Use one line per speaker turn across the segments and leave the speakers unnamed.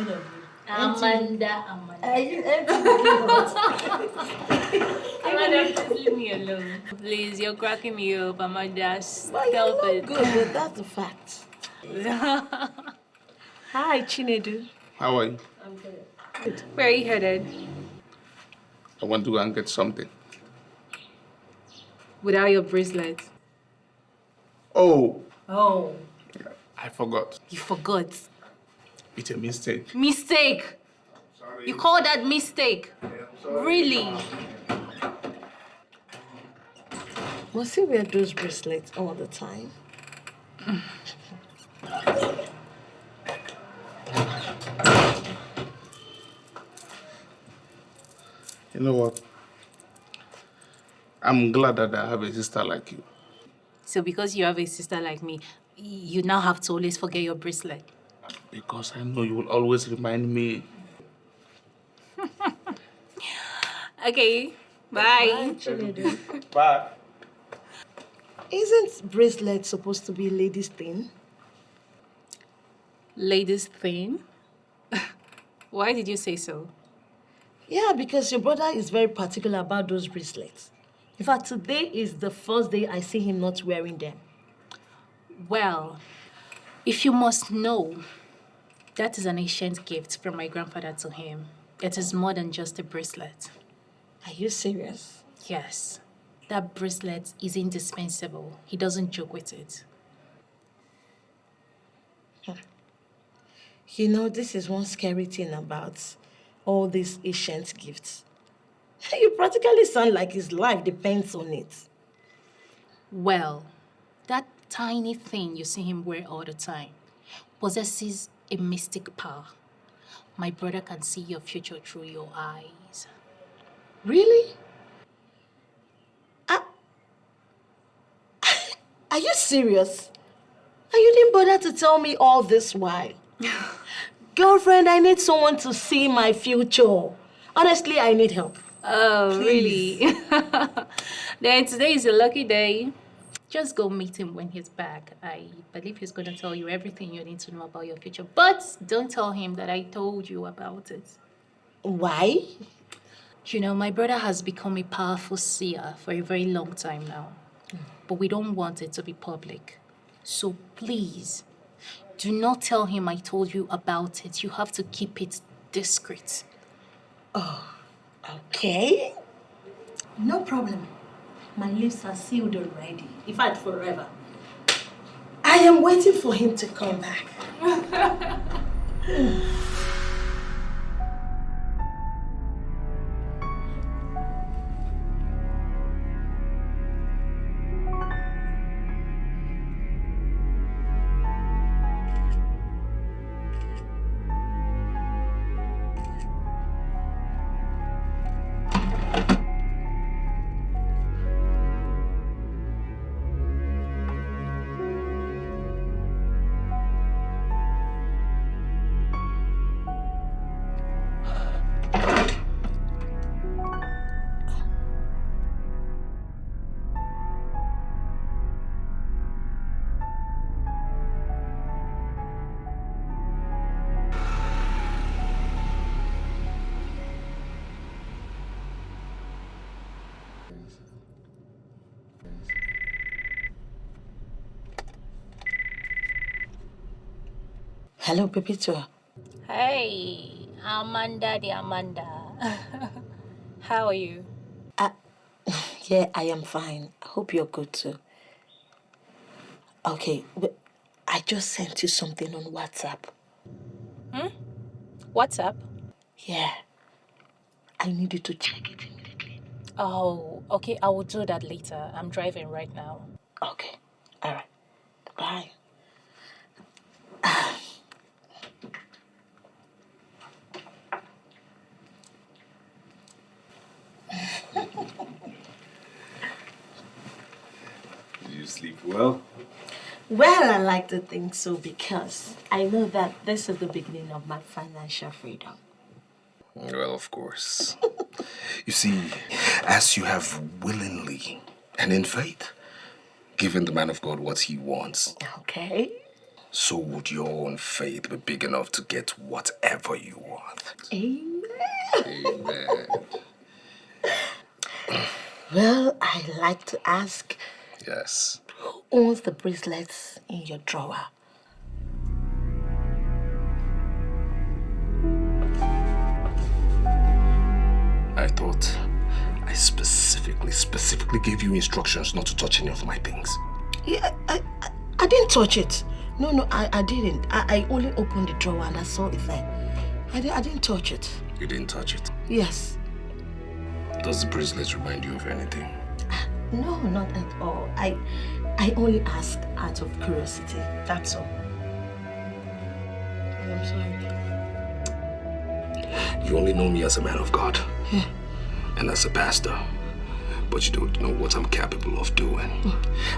heard of you.
Amanda. Amanda, please leave me alone. Please, you're cracking me up, Amanda.
Well,
Stop
you're
it.
not good, but that's the fact. Hi, Chinedu.
How are you?
I'm good.
Where are you headed?
I want to go and get something.
Without your bracelet.
Oh,
Oh.
I forgot.
You forgot.
It's a mistake.
Mistake.
Sorry.
You call that mistake? Really?
Must he wear those bracelets all the time?
You know what? I'm glad that I have a sister like you.
So because you have a sister like me, you now have to always forget your bracelet.
Because I know you will always remind me.
Okay, bye.
Chinedu.
Bye.
Isn't bracelet supposed to be a lady's thing?
Ladies thing? Why did you say so?
Yeah, because your brother is very particular about those bracelets. In fact, today is the first day I see him not wearing them.
Well, if you must know, that is an ancient gift from my grandfather to him. It is more than just a bracelet.
Are you serious?
Yes, that bracelet is indispensable. He doesn't joke with it.
You know, this is one scary thing about all these ancient gifts. You practically sound like his life depends on it.
Well, that tiny thing you see him wear all the time possesses a mystic power. My brother can see your future through your eyes.
Really? Are you serious? And you didn't bother to tell me all this while? Girlfriend, I need someone to see my future. Honestly, I need help.
Oh,
Please.
really? Then today is a lucky day. Just go meet him when he's back. I believe he's going to tell you everything you need to know about your future. But don't tell him that I told you about it.
Why?
You know, my brother has become a powerful seer for a very long time now. But we don't want it to be public. So please, do not tell him I told you about it. You have to keep it discreet.
Okay. No problem. My lips are sealed already. In fact, forever. I am waiting for him to come back. Hello, Pepito.
Hey, Amanda the Amanda. How are you?
Yeah, I am fine. I hope you're good too. Okay, but I just sent you something on WhatsApp.
What's up?
Yeah. I need you to check it immediately.
Oh, okay, I will do that later. I'm driving right now.
Okay. All right. Bye.
Did you sleep well?
Well, I like to think so because I know that this is the beginning of my financial freedom.
Well, of course. You see, as you have willingly and in faith given the man of God what he wants,
Okay.
so would your own faith be big enough to get whatever you want.
Amen.
Amen.
Well, I like to ask,
Yes.
who owns the bracelets in your drawer?
I thought I specifically gave you instructions not to touch any of my things.
Yeah, I didn't touch it. No, I didn't. I only opened the drawer and I saw it there. I didn't touch it.
You didn't touch it.
Yes.
Does the bracelet remind you of anything?
No, not at all. I only asked out of curiosity. That's all. I'm sorry.
You only know me as a man of God.
Yeah.
And as a pastor. But you don't know what I'm capable of doing.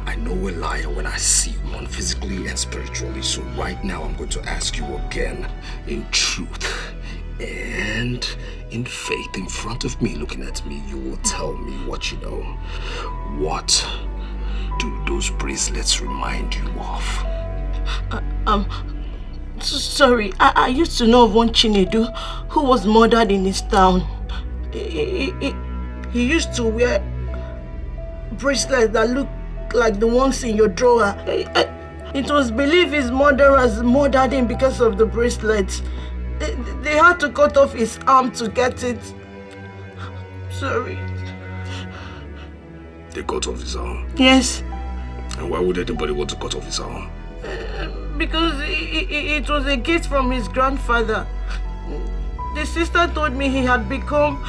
I know a liar when I see one, physically and spiritually. So right now I'm going to ask you again, in truth and in faith, in front of me, looking at me, you will tell me what you know. What do those bracelets remind you of?
Sorry, I used to know of one Chinedu who was murdered in his town. He used to wear bracelets that look like the ones in your drawer. It was believed his murderers murdered him because of the bracelets. They had to cut off his arm to get it. Sorry.
They cut off his arm?
Yes.
And why would anybody want to cut off his arm?
Because it was a gift from his grandfather. The sister told me he had become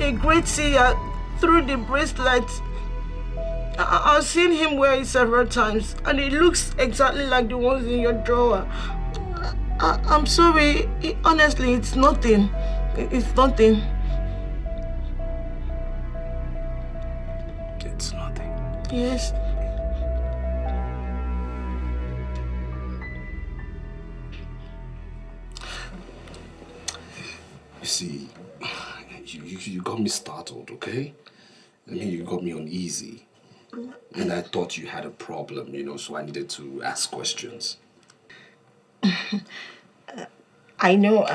a great seer through the bracelet. I've seen him wear it several times, and it looks exactly like the ones in your drawer. I'm sorry. Honestly, it's nothing. It's nothing.
It's nothing.
Yes.
You see, you got me startled, okay? I mean, you got me uneasy. And I thought you had a problem, you know, so I needed to ask questions.
I know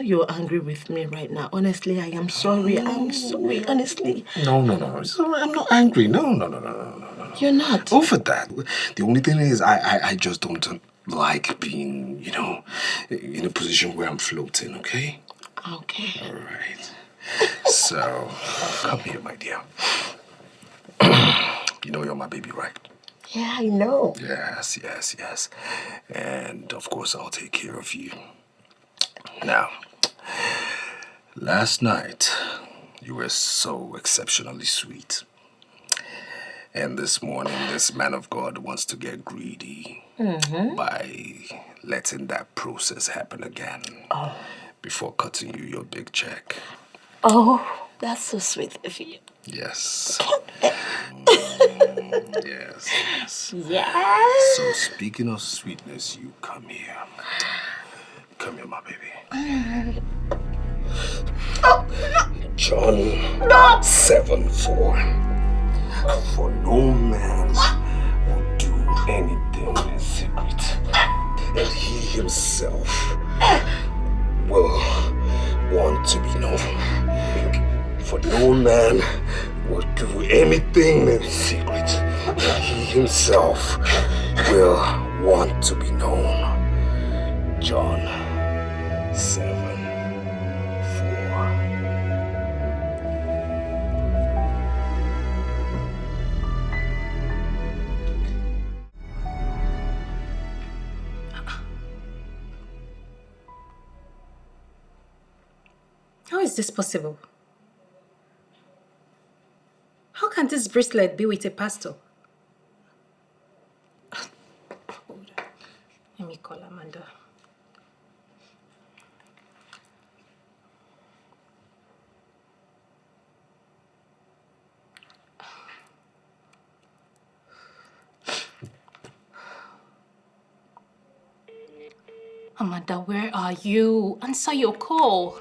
you're angry with me right now. Honestly, I am sorry. I'm sorry, honestly.
No. It's all right. I'm not angry. No.
You're not?
Over that. The only thing is, I just don't like being, you know, in a position where I'm floating, okay?
Okay.
All right. So, come here, my dear. You know you're my baby, right?
Yeah, I know.
Yes. And, of course, I'll take care of you. Now, last night, you were so exceptionally sweet. And this morning, this man of God wants to get greedy by letting that process happen again before cutting you your big check.
Oh, that's so sweet of you.
Yes. Yes.
Yes.
So, speaking of sweetness, you come here. Come here, my baby. John 7:4. For no man will do anything in secret, and he himself will want to be known. For no man will do anything in secret, and he himself will want to be known. John 7:4.
How is this possible? How can this bracelet be with a pastor? Let me call Amanda.
Amanda, where are you? Answer your call.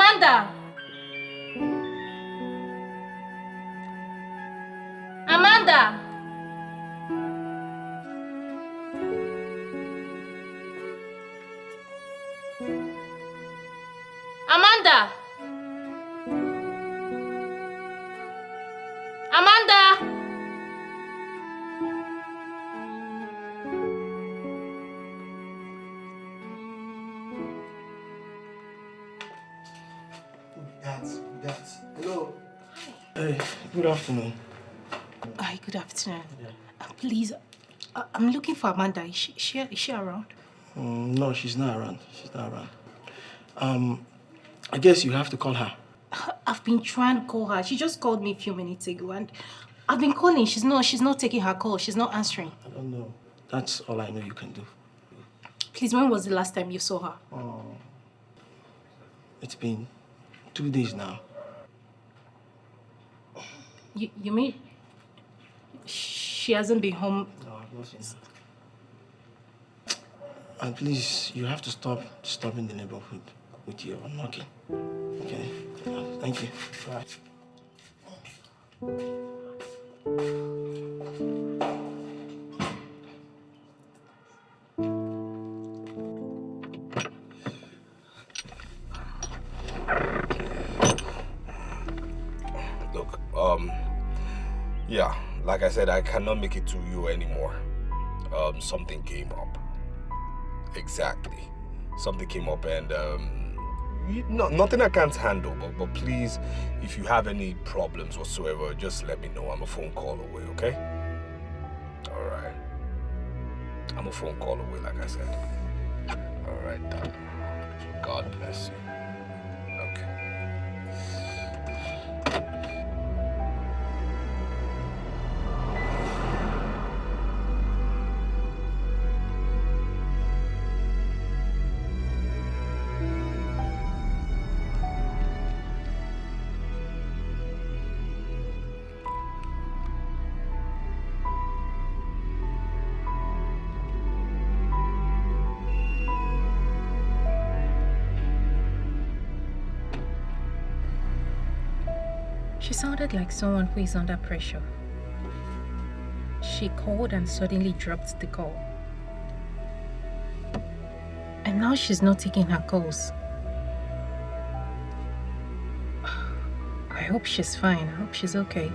Amanda! Amanda! Amanda! Amanda!
That's. Hello. Hey, good afternoon.
Hi, good afternoon. Please, I'm looking for Amanda. Is she around?
No, she's not around. She's not around. I guess you have to call her.
I've been trying to call her. She just called me a few minutes ago, and I've been calling. She's not taking her call. She's not answering.
I don't know. That's all I know you can do.
Please, when was the last time you saw her?
It's been 2 days now.
You mean she hasn't been home?
No, I've not seen her. And please, you have to stop disturbing the neighborhood with your knocking. Okay? Thank you. Bye.
Look, yeah, like I said, I cannot make it to you anymore. Something came up. Exactly. Something came up and, nothing I can't handle, but please, if you have any problems whatsoever, just let me know. I'm a phone call away, okay? All right. I'm a phone call away, like I said. All right, then. God bless you. Okay.
She sounded like someone who is under pressure. She called and suddenly dropped the call. And now she's not taking her calls. I hope she's fine. I hope she's okay.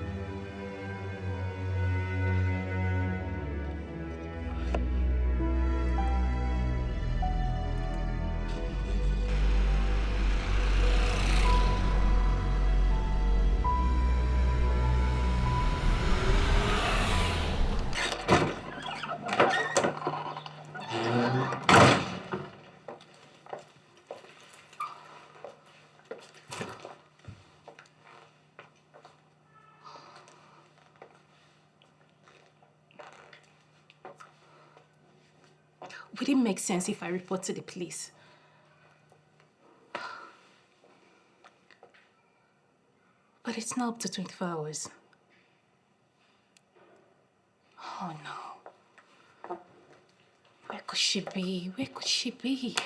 Would it make sense if I report to the police? But it's not up to 24 hours. Oh no. Where could she be? Where could she be?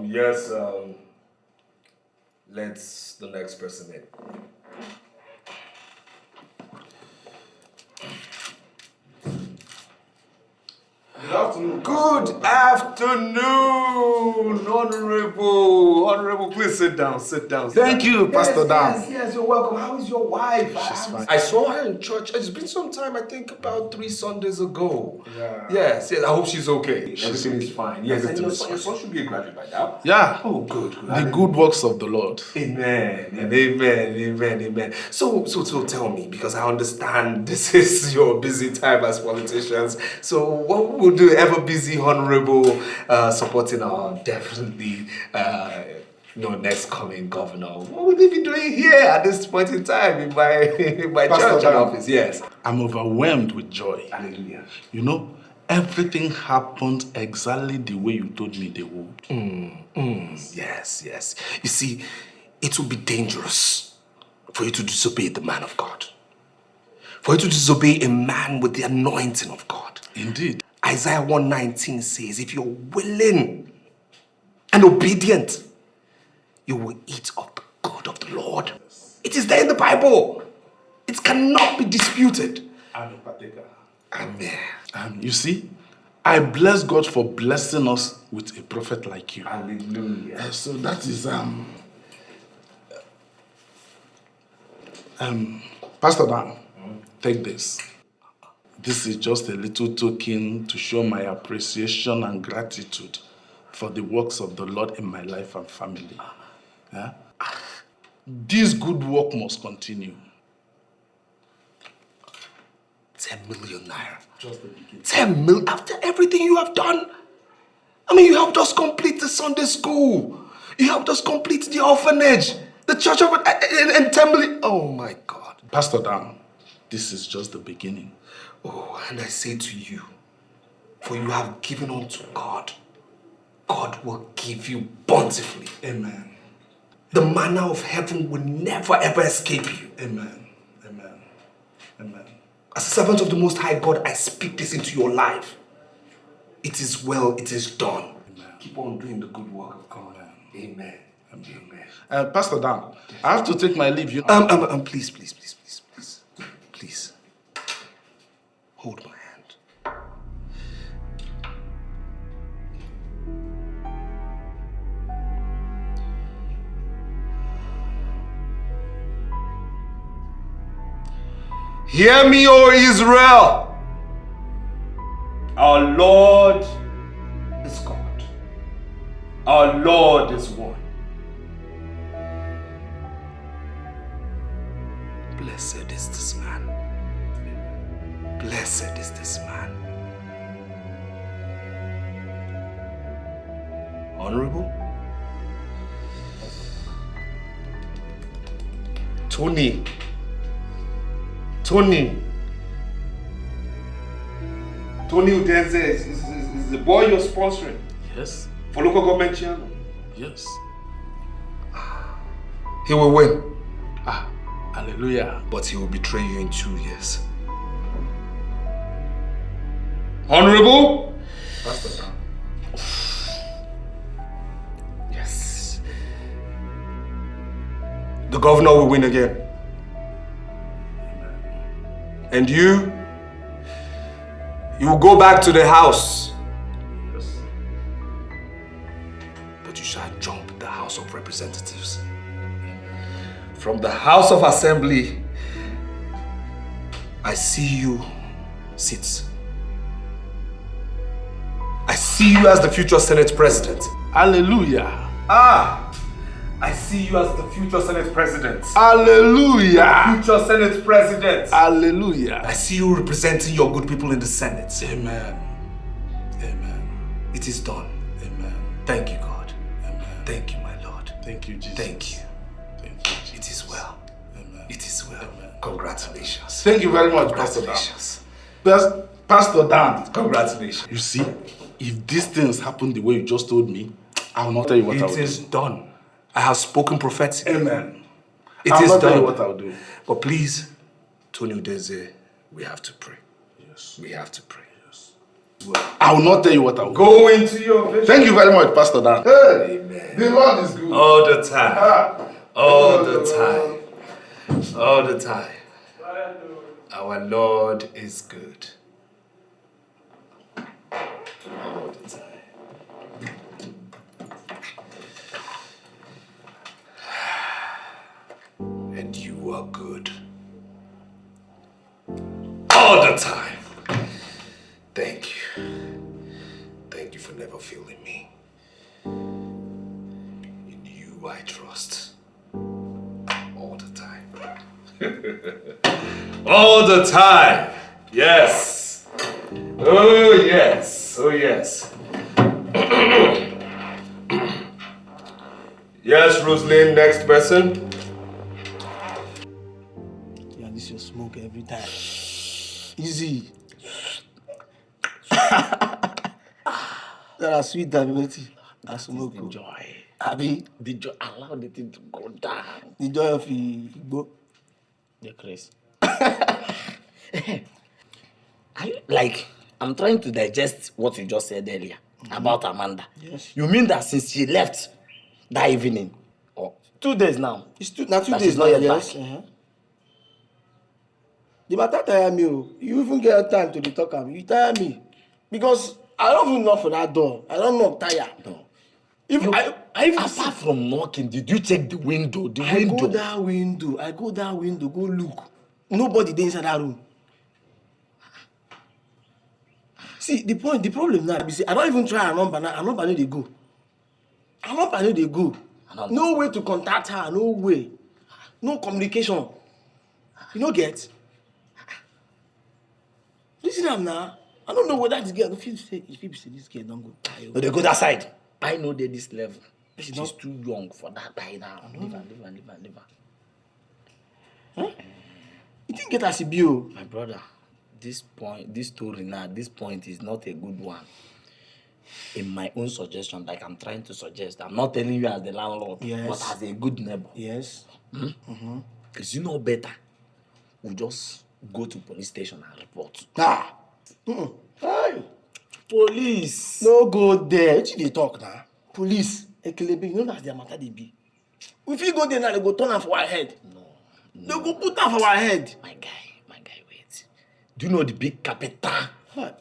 Yes, let's the next person in.
Good afternoon.
Good afternoon. Honorable, please sit down, sit down.
Thank you, Pastor Dan.
Yes, you're welcome. How is your wife?
She's fine.
I saw her in church. It's been some time, I think about 3 Sundays ago.
Yeah.
Yes, I hope she's okay.
She's
Everything
okay.
is fine. Yes, and
Everything
your
is
son, should be a graduate by now.
Yeah.
Oh, good.
The good works of the Lord.
Amen. And amen. So tell me, because I understand this is your busy time as politicians. So what would the ever busy honorable supporting our definitely next coming governor? What would they be doing here at this point in time in my church and office? Yes.
I'm overwhelmed with joy.
Hallelujah.
You know, everything happened exactly the way you told me they would.
Yes. You see, it would be dangerous for you to disobey the man of God. For you to disobey a man with the anointing of God.
Indeed.
Isaiah 1:19 says, if you're willing and obedient, you will eat of the good of the Lord. It is there in the Bible. It cannot be disputed.
I'm a partaker.
Amen.
You see, I bless God for blessing us with a prophet like you.
Hallelujah.
So that is Pastor Dan, take this. This is just a little token to show my appreciation and gratitude for the works of the Lord in my life and family. Yeah? This good work must continue.
10 million naira.
Just the beginning.
10 million after everything you have done. I mean, you helped us complete the Sunday school. You helped us complete the orphanage, the church of and 10 million. Oh my God.
Pastor Dan, this is just the beginning.
Oh, and I say to you, for you have given unto God, God will give you bountifully.
Amen.
The manna of heaven will never ever escape you.
Amen.
As a servant of the Most High God, I speak this into your life. It is well, it is done.
Amen.
Keep on doing the good work of God. Amen.
Pastor Dan, I have to take my leave.
Please. Hold my hand. Hear me, O Israel. Our Lord is God. Our Lord is one. Blessed is this man. Blessed is this man. Honorable Tony Udenze is the boy you're sponsoring.
Yes.
For local government chairman.
Yes.
He will win.
Hallelujah.
But he will betray you in 2 years. Honorable.
Pastor Dan.
Yes. The governor will win again. And you will go back to the house.
Yes.
But you shall jump the House of Representatives. From the House of Assembly, I see you sit. I see you as the future Senate President.
Hallelujah.
I see you as the future Senate President.
Hallelujah.
Future Senate President.
Hallelujah.
I see you representing your good people in the Senate.
Amen.
It is done.
Amen.
Thank you, God.
Amen.
Thank you, my Lord.
Thank you, Jesus.
Thank you.
Thank you, Jesus.
It is well.
Amen.
It is well.
Amen.
Congratulations.
Thank you very much, Pastor Dan.
Congratulations.
Pastor Dan.
Congratulations.
You see, if these things happen the way you just told me, I will not tell you what I will do.
It is done. I have spoken prophetically.
Amen.
It
I'll
is
not tell you
done.
what I'll do.
But please, Tony Udeze, we have to pray.
Yes.
We have to pray.
Yes. I will not tell you what I will do.
Go into your vision.
Thank you very much, Pastor Dan.
Amen.
The Lord is good.
All the time. All the time. All the time. Our Lord is good. All the time. feel in me. In you I trust. All the time. All the time! Yes! Oh yes! Oh yes! Yes, Roslyn, next person.
Yeah, this your smoke every time. Easy. That are sweet, Davidity. I smoke.
The joy.
Abi,
The joy. Allow the thing to go down.
the joy of Igbo.
The Chris.
I'm trying to digest what you just said earlier about Amanda.
Yes.
You mean that since she left that evening, or 2 days now,
It's now 2
that
days
she's not
now,
yet
yes.
back?
The matter tire me. You even get time to dey talk am. You tire me. Because I don't even knock for that door. I don't knock tire.
No.
If I even
Apart from knocking, did you check the window?
I go that window, go look. Nobody dey inside that room. See, the problem now be say I don't even try her number now. Her number no dey go. No way to contact her, no way. No communication. You no get? Listen am now. I don't know whether this girl, if you say this girl don't go die.
No, they go that side. I know they this level.
She's
She's too young for that by now. Leave her.
Huh? You think get as e be o?
My brother, this story now, this point is not a good one. In my own suggestion, like I'm trying to suggest, I'm not telling you as the landlord,
Yes.
but as a good neighbor.
Yes.
Because you know better. We just go to police station and report.
Ah. Hey.
Police!
No go there. What you dey talk now? Police. Ekelebe, you know that's their matter they be. If you go there now, they go turn am for our head.
No.
They go put am for our head.
My guy, wait. Do you know the big capital?
What?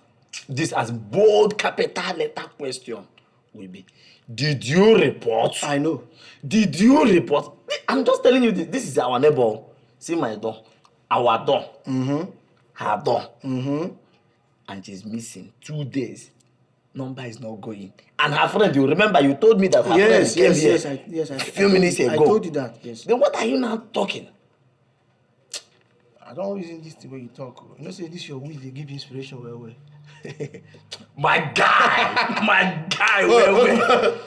This as bold capital letter question will be, did you report?
I know.
Did you report? I'm just telling you this is our neighbor. See my door. Our door. Her door. And she's missing 2 days. Number is not going. And her friend, you remember you told me that her friend came here
Yes.
a few minutes ago.
I told you that, yes.
Then what are you now talking?
I don't reason this the way you talk. You know, say this your will, they give you inspiration well.
My guy, well.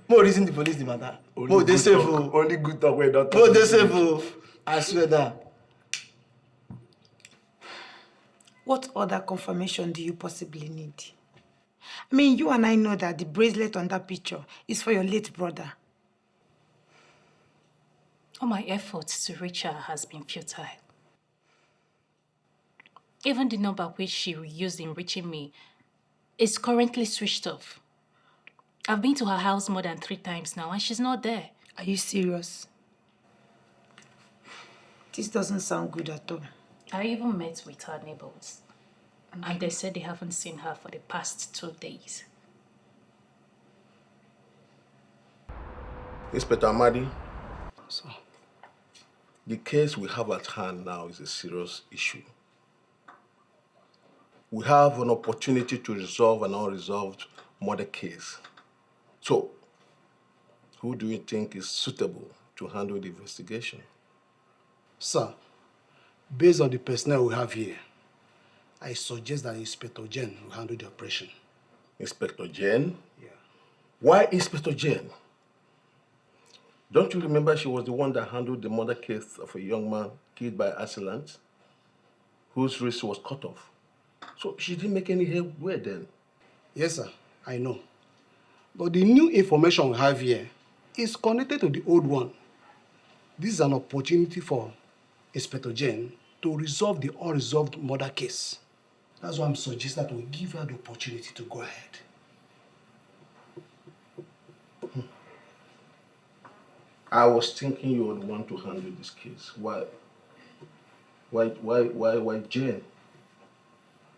More reason the police the matter. More they safe.
Only good talk where not
More they safe. I swear that.
What other confirmation do you possibly need? I mean, you and I know that the bracelet on that picture is for your late brother.
All my efforts to reach her has been futile. Even the number which she used in reaching me is currently switched off. I've been to her house more than 3 times now and she's not there.
Are you serious? This doesn't sound good at all.
I even met with her neighbors and they said they haven't seen her for the past 2 days.
Inspector Amadi,
So,
the case we have at hand now is a serious issue. We have an opportunity to resolve an unresolved murder case. So, who do you think is suitable to handle the investigation?
Sir, based on the personnel we have here, I suggest that Inspector Jen will handle the operation.
Inspector Jen?
Yeah.
Why Inspector Jen? Don't you remember she was the one that handled the murder case of a young man killed by assailant, whose wrist was cut off? So she didn't make any headway then.
Yes, sir, I know. But the new information we have here is connected to the old one. This is an opportunity for Inspector Jen to resolve the unresolved murder case. That's why I'm suggesting that we give her the opportunity to go ahead.
I was thinking you would want to handle this case. Why Jen?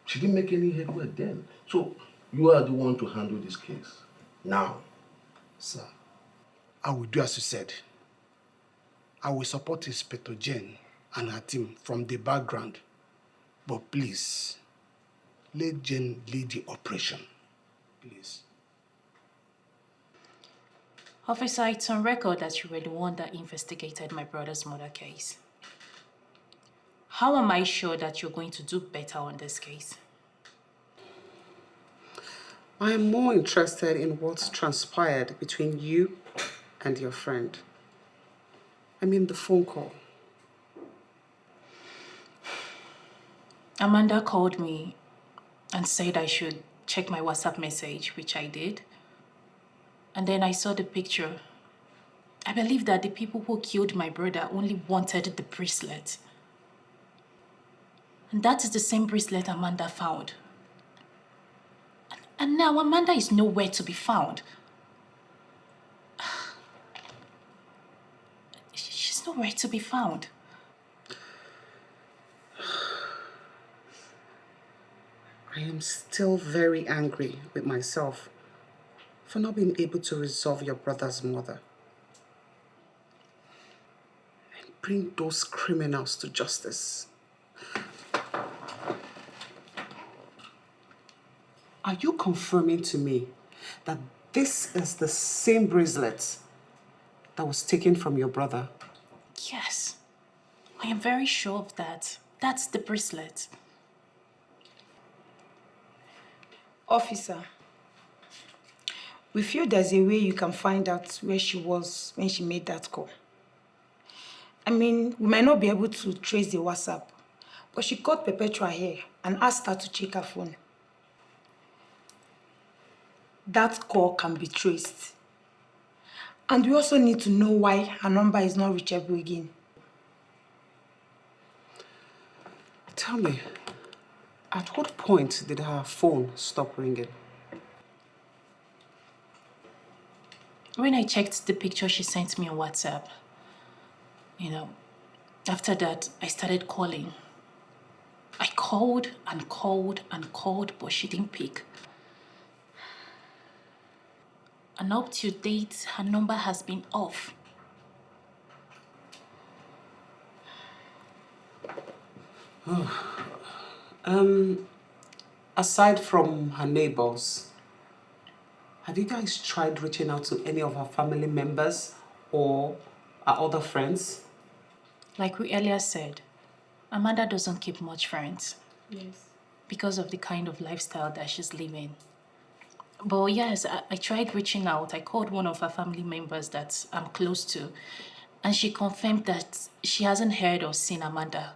She didn't make any headway then. So you are the one to handle this case now.
Sir, I will do as you said. I will support Inspector Jen and her team from the background. But please, let Jen lead the operation. Please.
Officer, it's on record that you were the one that investigated my brother's murder case. How am I sure that you're going to do better on this case?
I am more interested in what's transpired between you and your friend. I mean the phone call.
Amanda called me and said I should check my WhatsApp message, which I did. And then I saw the picture. I believe that the people who killed my brother only wanted the bracelet. And that is the same bracelet Amanda found. And now Amanda is nowhere to be found. She's nowhere to be found.
I am still very angry with myself for not being able to resolve your brother's murder and bring those criminals to justice. Are you confirming to me that this is the same bracelet that was taken from your brother?
Yes, I am very sure of that. That's the bracelet.
Officer, we feel there's a way you can find out where she was when she made that call. I mean, we might not be able to trace the WhatsApp, but she called Perpetua here and asked her to check her phone. That call can be traced. And we also need to know why her number is not reachable again.
Tell me, at what point did her phone stop ringing?
When I checked the picture she sent me on WhatsApp, after that, I started calling. I called and called and called, but she didn't pick. And up to date, her number has been off.
Aside from her neighbors, have you guys tried reaching out to any of her family members or her other friends?
Like we earlier said, Amanda doesn't keep much friends.
Yes.
Because of the kind of lifestyle that she's living. But yes, I tried reaching out. I called one of her family members that I'm close to, and she confirmed that she hasn't heard or seen Amanda.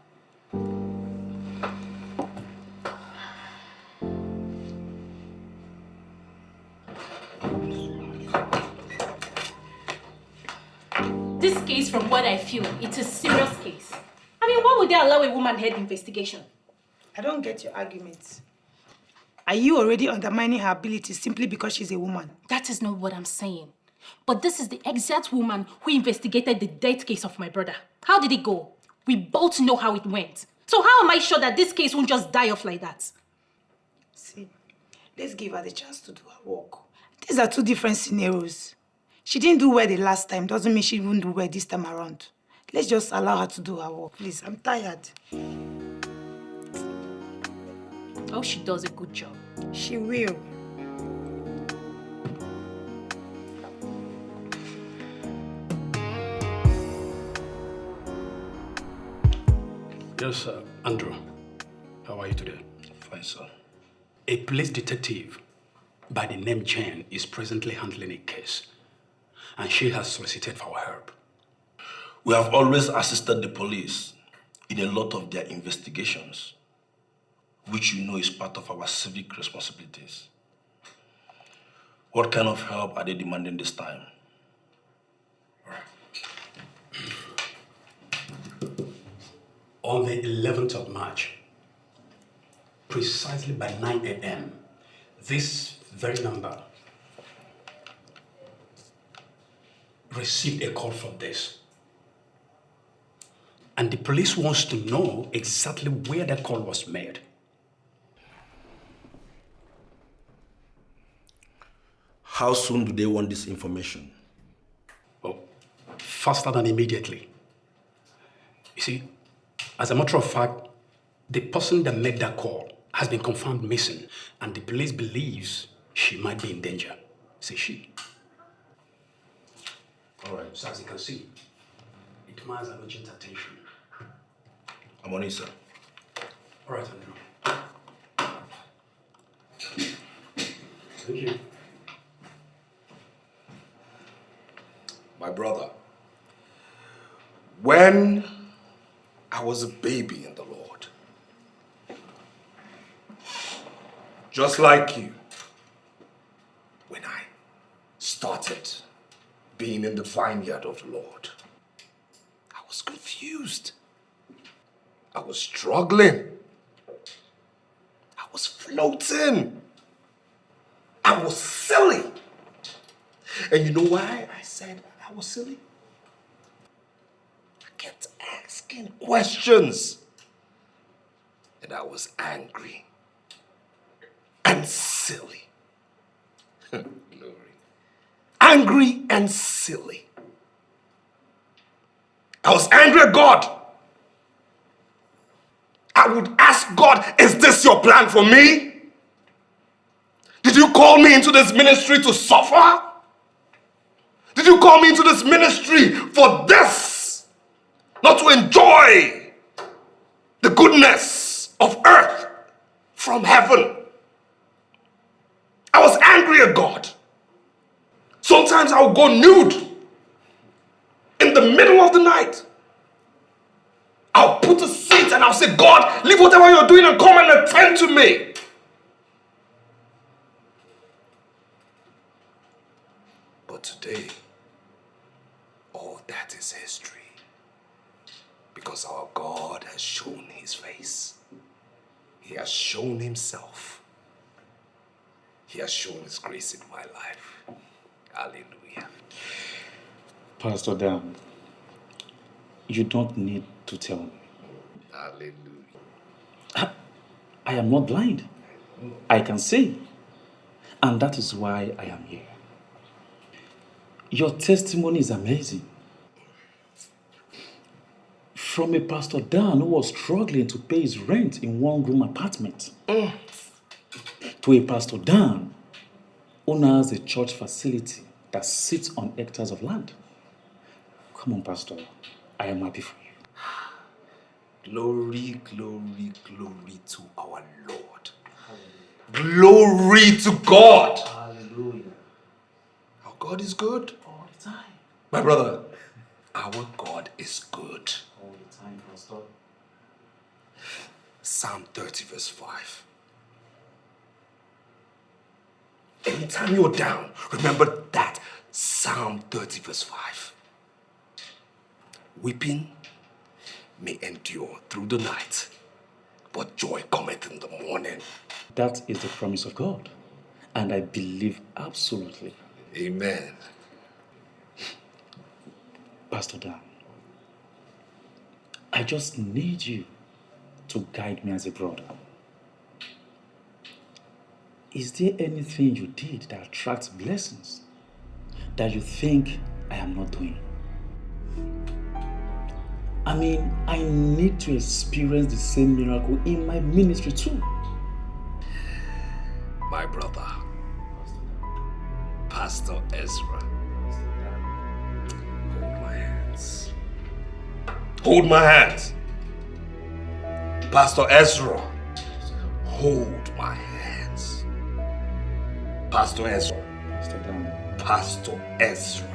This case, from what I feel, it's a serious case.
I mean, why would they allow a woman-head investigation?
I don't get your argument. Are you already undermining her abilities simply because she's a woman?
That is not what I'm saying. But this is the exact woman who investigated the death case of my brother. How did it go? We both know how it went. So how am I sure that this case won't just die off like that?
See, let's give her the chance to do her work. These are two different scenarios. She didn't do well the last time, doesn't mean she won't do well this time around. Let's just allow her to do her work, please. I'm tired.
I hope she does a good job.
She will.
Yes, sir. Andrew, how are you today?
Fine, sir.
A police detective by the name Jane is presently handling a case, and she has solicited for our help.
We have always assisted the police in a lot of their investigations, which you know is part of our civic responsibilities. What kind of help are they demanding this time?
On the 11th of March, precisely by 9 a.m., this very number received a call from this. And the police wants to know exactly where that call was made.
How soon do they want this information?
Oh, faster than immediately. You see, as a matter of fact, the person that made that call has been confirmed missing, and the police believes she might be in danger. Say she.
All right.
So as you can see, it demands an urgent attention.
I'm on it, sir.
All right, Andrew. Thank you.
My brother, when I was a baby in the Lord, just like you, when I started being in the vineyard of the Lord, I was confused. I was struggling. I was floating. I was silly. And you know why I said I was silly? I kept asking questions. And I was angry and silly. Glory. Angry and silly. I was angry at God. I would ask God, is this your plan for me? Did you call me into this ministry to suffer? Did you call me into this ministry for this? Not to enjoy the goodness of earth from heaven. I was angry at God. Sometimes I would go nude in the middle of the night. I'll put a seat and I'll say, God, leave whatever you're doing and come and attend to me. But today, all that is history. Because our God has shown his face. He has shown himself. He has shown his grace in my life. Hallelujah.
Pastor Dan, you don't need to tell me.
Hallelujah.
I am not blind. I can see. And that is why I am here. Your testimony is amazing. From a Pastor Dan who was struggling to pay his rent in one-room apartment, to a Pastor Dan who now has a church facility that sits on hectares of land. Come on, Pastor. I am happy for you.
Glory, glory, glory to our Lord. Glory to God.
Hallelujah.
Our God is good.
All the time.
My brother, our God is good.
All the time, Pastor.
Psalm 30 verse 5. Anytime you're down, remember that Psalm 30 verse 5. Weeping may endure through the night, but joy cometh in the morning.
That is the promise of God. And I believe absolutely.
Amen.
Pastor Dan, I just need you to guide me as a brother. Is there anything you did that attracts blessings that you think I am not doing? I mean, I need to experience the same miracle in my ministry too.
My brother, Pastor Ezra, hold my hands. Hold my hands. Pastor Ezra, hold my hands. Pastor Ezra. Pastor Ezra.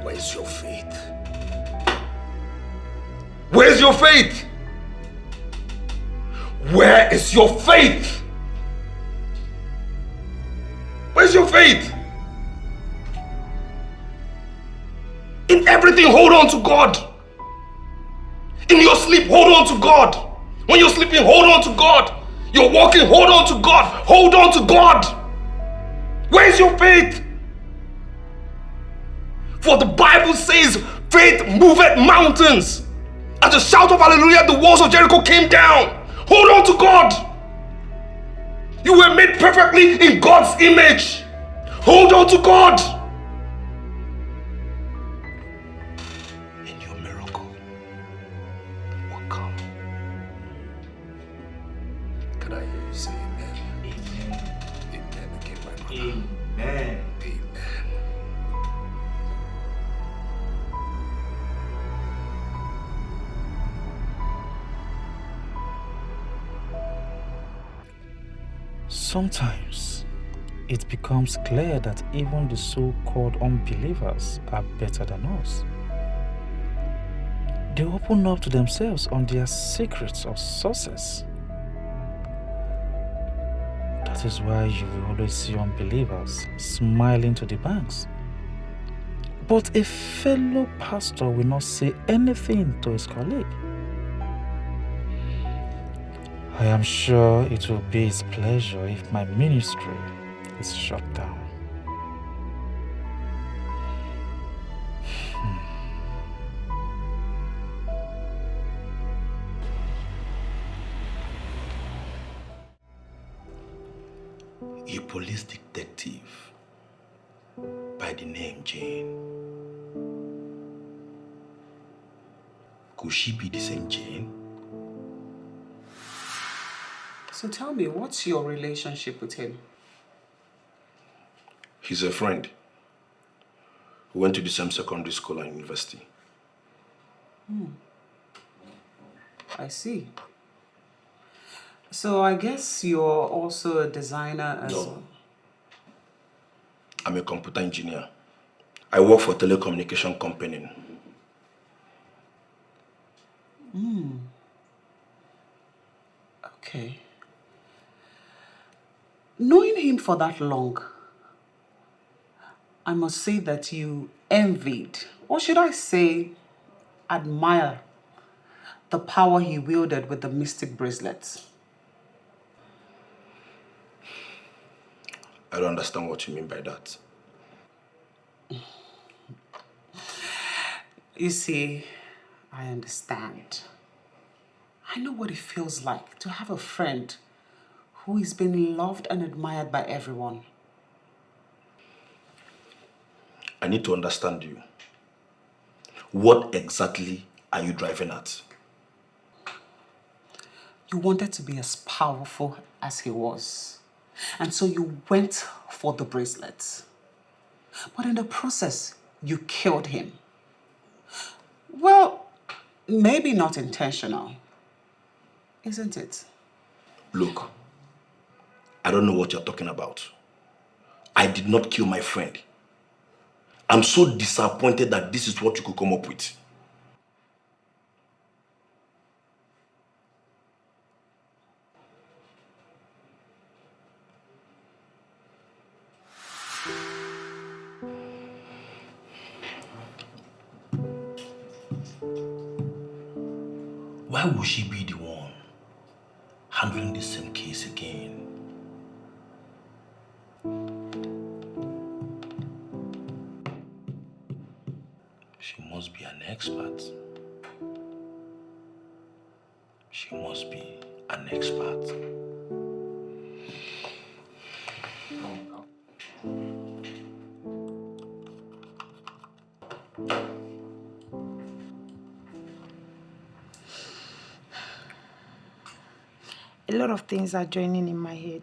Where's your faith? Where's your faith? Where is your faith? Where's your faith? In everything, hold on to God. In your sleep, hold on to God. When you're sleeping, hold on to God. You're walking, hold on to God. Hold on to God. Where's your faith? For the Bible says, faith moveth mountains. At the shout of hallelujah, the walls of Jericho came down. Hold on to God. You were made perfectly in God's image. Hold on to God. And your miracle will come. Can I hear you say amen? Amen. Amen again, my brother.
Amen.
Amen.
Sometimes it becomes clear that even the so-called unbelievers are better than us. They open up to themselves on their secrets of success. That is why you will always see unbelievers smiling to the banks. But a fellow pastor will not say anything to his colleague. I am sure it will be his pleasure if my ministry is shut down.
A police detective by the name Jane. Could she be the same Jane?
So tell me, what's your relationship with him?
He's a friend. We went to the same secondary school and university.
I see. So I guess you're also a designer as well.
No. I'm a computer engineer. I work for a telecommunication company.
Okay. Knowing him for that long, I must say that you envied, or should I say, admire, the power he wielded with the mystic bracelets.
I don't understand what you mean by that.
You see, I understand. I know what it feels like to have a friend who is being loved and admired by everyone.
I need to understand you. What exactly are you driving at?
You wanted to be as powerful as he was. And so you went for the bracelets. But in the process, you killed him. Well, maybe not intentional, isn't it?
Look, I don't know what you're talking about. I did not kill my friend. I'm so disappointed that this is what you could come up with. Why would she be the one handling the same case again? She must be an expert. She must be an expert.
A lot of things are joining in my head.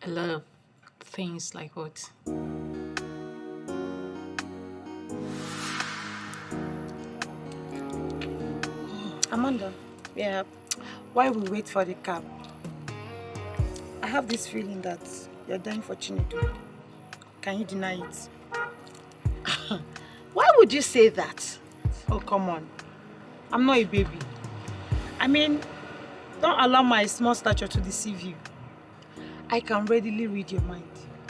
A lot of things like what?
Amanda, yeah, while we wait for the cab, I have this feeling that you're dying for Chinedu. Can you deny it?
Why would you say that?
Oh, come on. I'm not a baby. I mean, don't allow my small stature to deceive you. I can readily read your mind,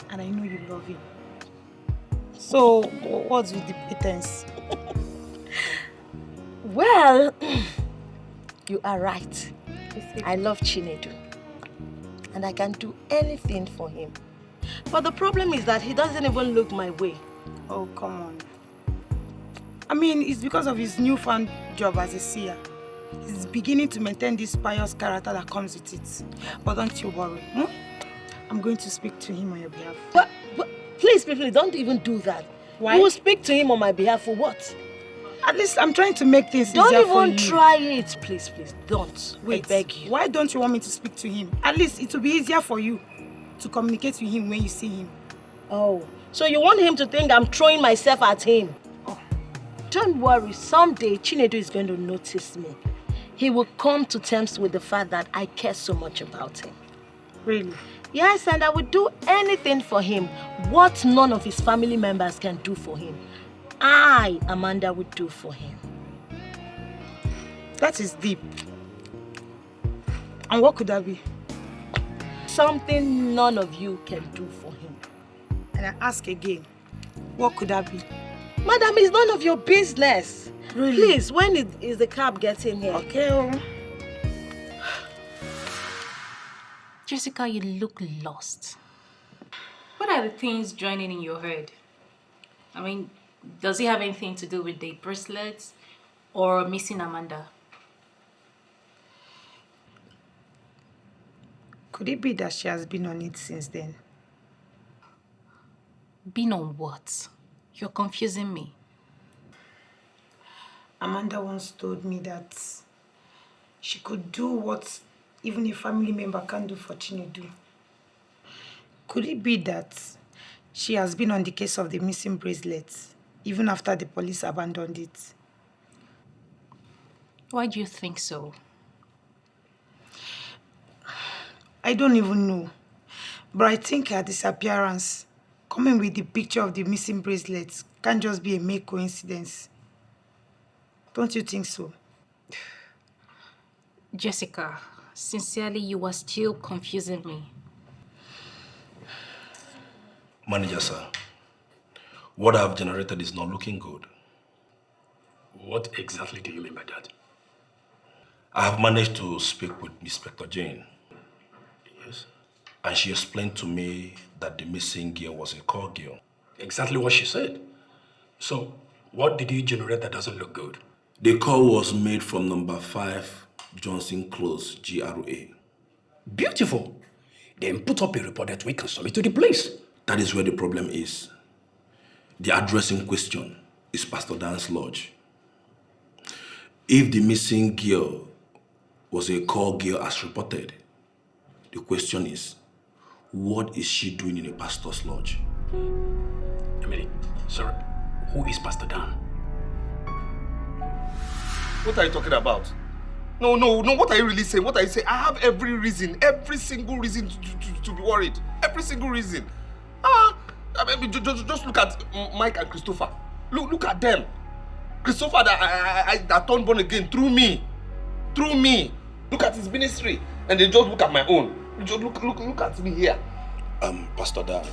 and I know you love him. So, what's with the pretense?
Well, you are right. I love Chinedu. And I can do anything for him. But the problem is that he doesn't even look my way.
Oh, come on. I mean, it's because of his newfound job as a seer. He's beginning to maintain this pious character that comes with it. But don't you worry. I'm going to speak to him on your behalf.
But please, don't even do that.
Why?
You will speak to him on my behalf for what?
At least I'm trying to make things easier
Don't
for you.
even try it, please. Don't.
Wait,
I beg you.
Why don't you want me to speak to him? At least it will be easier for you to communicate with him when you see him.
Oh, so you want him to think I'm throwing myself at him? Oh. Don't worry, someday Chinedu is going to notice me. He will come to terms with the fact that I care so much about him.
Really?
Yes, and I would do anything for him. What none of his family members can do for him, I, Amanda, would do for him.
That is deep. And what could that be?
Something none of you can do for him.
And I ask again, what could that be?
Madam, it's none of your business.
Really?
Please, when is the cab getting here?
Okay.
Jessica, you look lost.
What are the things joining in your head? I mean, does it have anything to do with the bracelets or missing Amanda?
Could it be that she has been on it since then?
Been on what? You're confusing me.
Amanda once told me that she could do what even a family member can't do for Chinedu. Could it be that she has been on the case of the missing bracelets even after the police abandoned it?
Why do you think so?
I don't even know. But I think her disappearance, coming with the picture of the missing bracelets, can't just be a mere coincidence. Don't you think so?
Jessica, sincerely, you are still confusing me.
Manager, sir, what I've generated is not looking good.
What exactly do you mean by that?
I have managed to speak with Inspector Jane.
Yes.
And she explained to me that the missing girl was a call girl.
Exactly what she said. So, what did you generate that doesn't look good?
The call was made from number 5 Johnson Close, GRA.
Beautiful. Then put up a report that we can submit to the police.
That is where the problem is. The address in question is Pastor Dan's lodge. If the missing girl was a call girl as reported, the question is, what is she doing in a pastor's lodge?
Emily, sir, who is Pastor Dan?
What are you talking about? No, what are you really saying? What are you saying? I have every single reason to be worried. Every single reason. I mean, just look at Mike and Christopher. Look at them. Christopher that turned born again through me. Look at his ministry. And they just look at my own. Just look at me here.
Pastor Dan,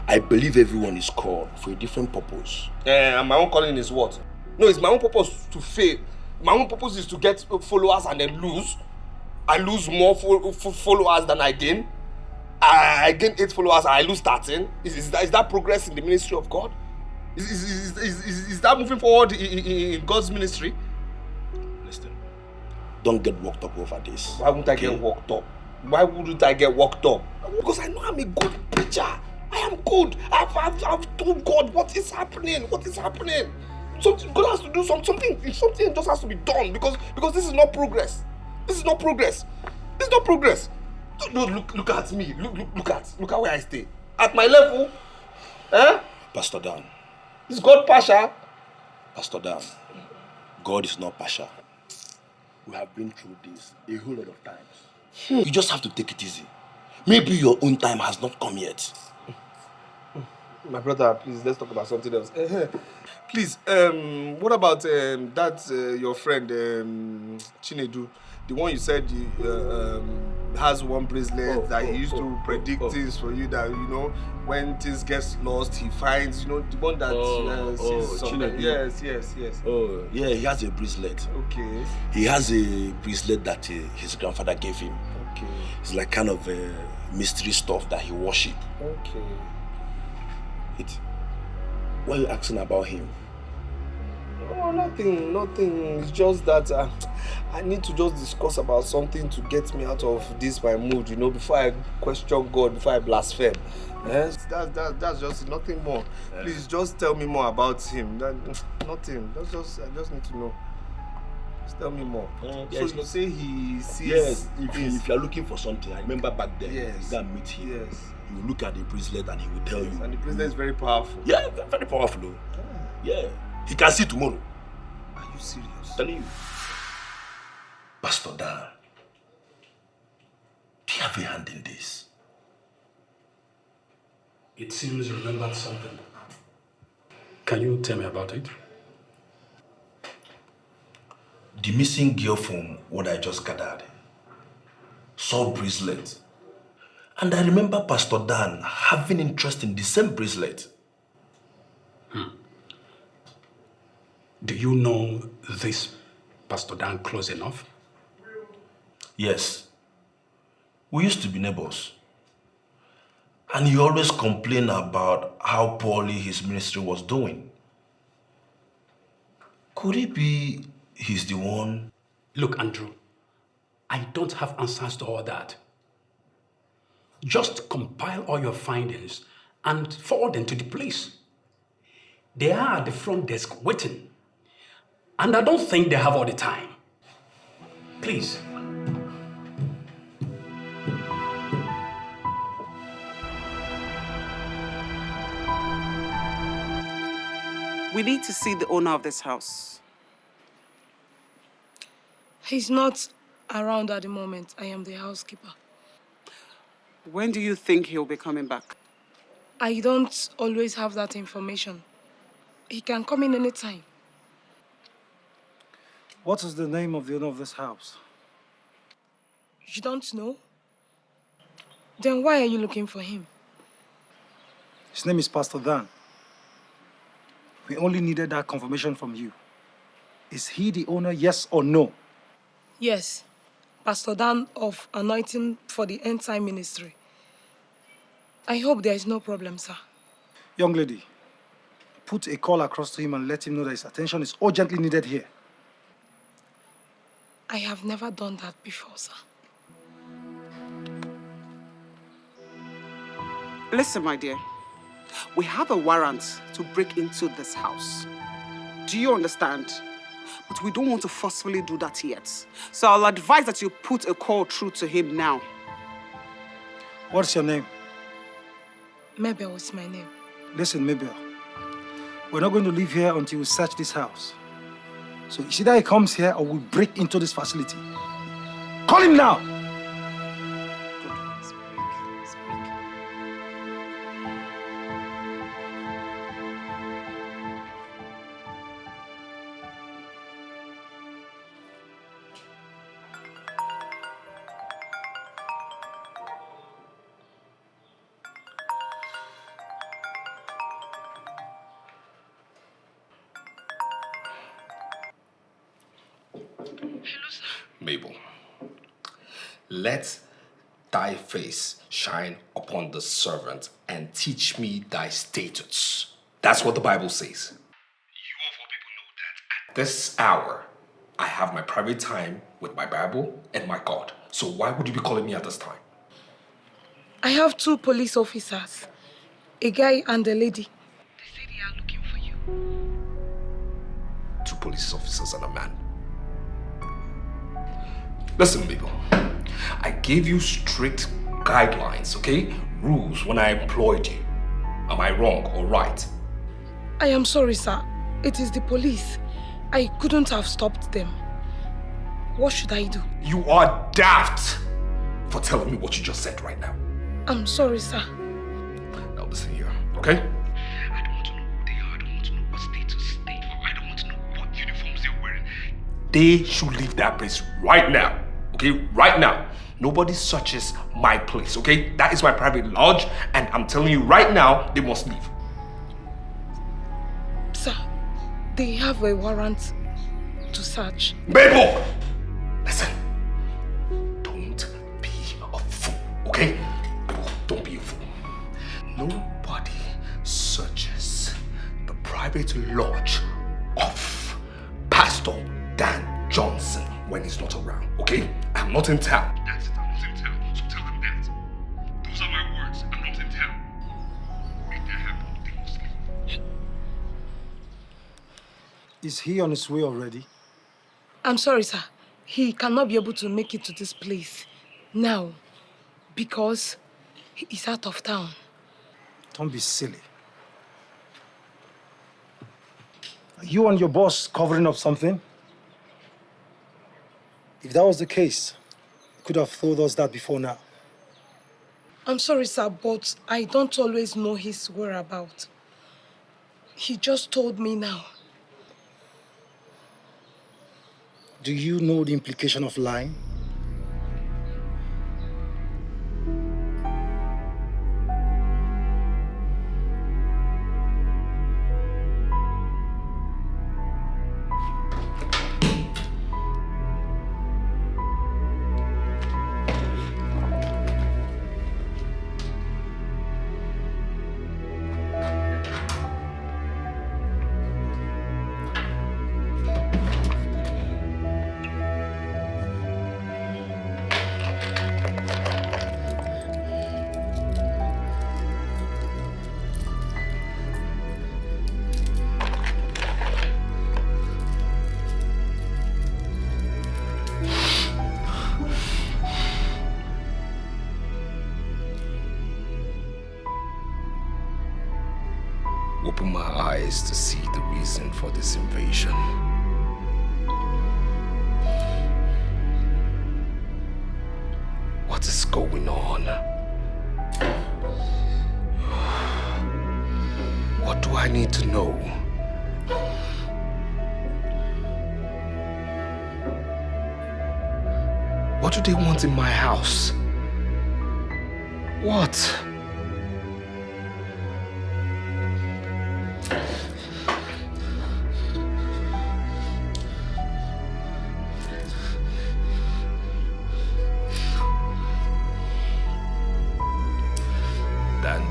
I believe everyone is called for a different purpose.
And my own calling is what? No, it's my own purpose to fail. My own purpose is to get followers and then lose. I lose more followers than I gain. I gain 8 followers and I lose 13. Is that progress in the ministry of God? Is that moving forward in God's ministry?
Listen, don't get worked up over this.
Why wouldn't I get worked up? Why wouldn't I get worked up? Because I know I'm a good preacher. I am good. I've told God what is happening. Something God has to do something just has to be done because this is not progress. Look at me. Look at where I stay. At my level.
Pastor Dan.
Is God partial?
Pastor Dan, God is not partial. We have been through this a whole lot of times. You just have to take it easy. Maybe your own time has not come yet.
My brother, please, let's talk about something else. Please, what about your friend, Chinedu? The one you said has one bracelet that he used to predict things for you that, when things get lost, he finds, the one that sees something. Yes.
Oh, yeah, he has a bracelet.
Okay.
He has a bracelet that his grandfather gave him.
Okay.
It's like kind of mystery stuff that he worship.
Okay.
Why are you asking about him?
Oh, nothing. It's just that I need to just discuss about something to get me out of this my mood, before I question God, before I blaspheme. Yes, that's just nothing more. Please just tell me more about him. Nothing. I just need to know. Just tell me more. So you say he sees.
Yes. If you are looking for something, I remember back then.
Yes.
You can meet him.
Yes.
You look at the bracelet and he will tell you.
And the bracelet is very powerful.
Yeah, very powerful though. Yeah. He can see tomorrow.
Are you serious?
I'm telling you. Pastor Dan, he have a hand in this?
It seems you remembered something. Can you tell me about it?
The missing girl from what I just gathered saw bracelet. And I remember Pastor Dan having interest in the same bracelet.
Do you know this Pastor Dan close enough?
Yes. We used to be neighbors. And he always complained about how poorly his ministry was doing. Could it be he's the one?
Look, Andrew, I don't have answers to all that. Just compile all your findings and forward them to the police. They are at the front desk waiting. And I don't think they have all the time. Please.
We need to see the owner of this house.
He's not around at the moment. I am the housekeeper.
When do you think he'll be coming back?
I don't always have that information. He can come in anytime.
What is the name of the owner of this house?
You don't know? Then why are you looking for him?
His name is Pastor Dan. We only needed that confirmation from you. Is he the owner, yes or no?
Yes, Pastor Dan of Anointing for the End Time Ministry. I hope there is no problem, sir.
Young lady, put a call across to him and let him know that his attention is urgently needed here.
I have never done that before, sir.
Listen, my dear. We have a warrant to break into this house. Do you understand? But we don't want to forcefully do that yet. So I'll advise that you put a call through to him now.
What's your name?
Mabel is my name.
Listen, Mabel. We're not going to leave here until we search this house. So it's either he comes here or we break into this facility. Call him now!
Mabel, let thy face shine upon the servant and teach me thy statutes. That's what the Bible says. You of all people know that at this hour, I have my private time with my Bible and my God. So why would you be calling me at this time?
I have 2 police officers, a guy and a lady. They say they are looking for you.
2 police officers and a man. Listen, Mabel, I gave you strict guidelines, okay? Rules when I employed you. Am I wrong or right?
I am sorry, sir. It is the police. I couldn't have stopped them. What should I do?
You are daft for telling me what you just said right now.
I'm sorry, sir.
Now listen here, okay?
I don't want to know who they are. I don't want to know what status they are. I don't want to know what uniforms they're wearing.
They should leave that place right now. Okay, right now. Nobody searches my place, okay? That is my private lodge, and I'm telling you right now, they must leave.
Sir, they have a warrant to search.
Mabel! Listen, don't be a fool, okay? Don't be a fool. Nobody searches the private lodge of Pastor Dan Johnson when he's not around, okay? I'm not in town.
That's it, I'm not in town. So tell them that. Those are my words. I'm not in town. Make that happen. They must leave.
Is he on his way already?
I'm sorry, sir. He cannot be able to make it to this place now because he is out of town.
Don't be silly. Are you and your boss covering up something? If that was the case, you could have told us that before now.
I'm sorry, sir, but I don't always know his whereabouts. He just told me now.
Do you know the implication of lying?
Open my eyes to see the reason for this invasion. What is going on? What do I need to know? What do they want in my house? What?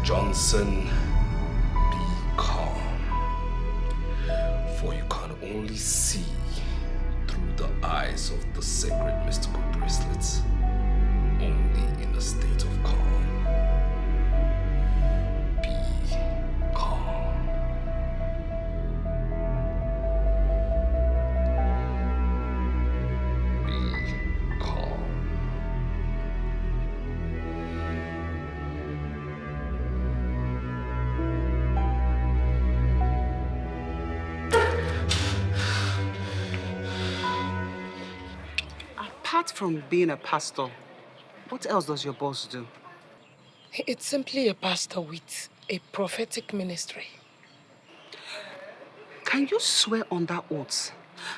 Johnson, be calm, for you can only see through the eyes of the sacred mystical bracelets, only in a state of calm. Be calm. Be calm.
Apart from being a pastor, what else does your boss do?
It's simply a pastor with a prophetic ministry.
Can you swear on that oath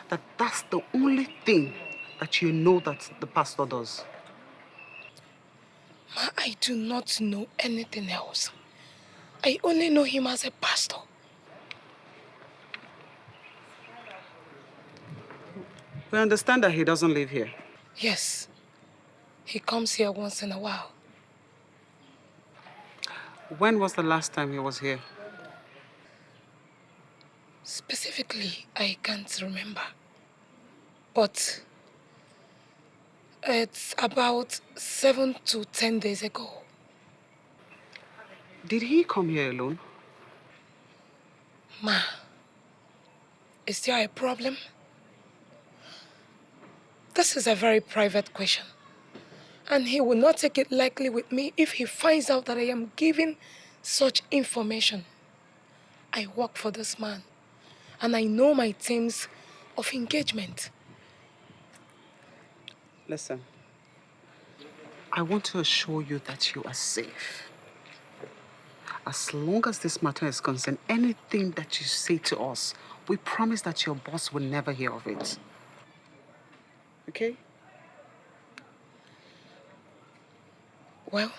that that's the only thing that you know that the pastor does?
Ma, I do not know anything else. I only know him as a pastor.
We understand that he doesn't live here.
Yes, he comes here once in a while.
When was the last time he was here?
Specifically, I can't remember. But it's about 7 to 10 days ago.
Did he come here alone?
Ma, is there a problem? This is a very private question. And he will not take it lightly with me if he finds out that I am giving such information. I work for this man, and I know my terms of engagement.
Listen, I want to assure you that you are safe. As long as this matter is concerned, anything that you say to us, we promise that your boss will never hear of it. Okay?
Well,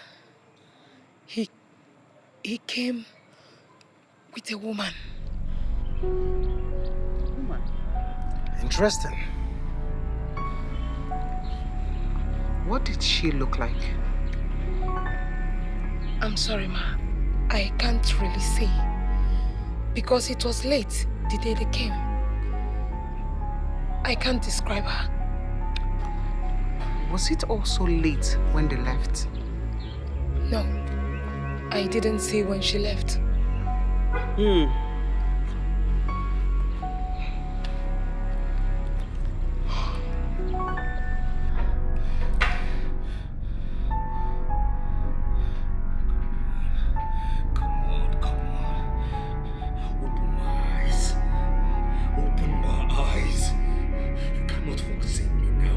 he came with a woman.
Woman?
Interesting.
What did she look like?
I'm sorry, Ma. I can't really say. Because it was late the day they came. I can't describe her.
Was it also late when they left?
No. I didn't see when she left.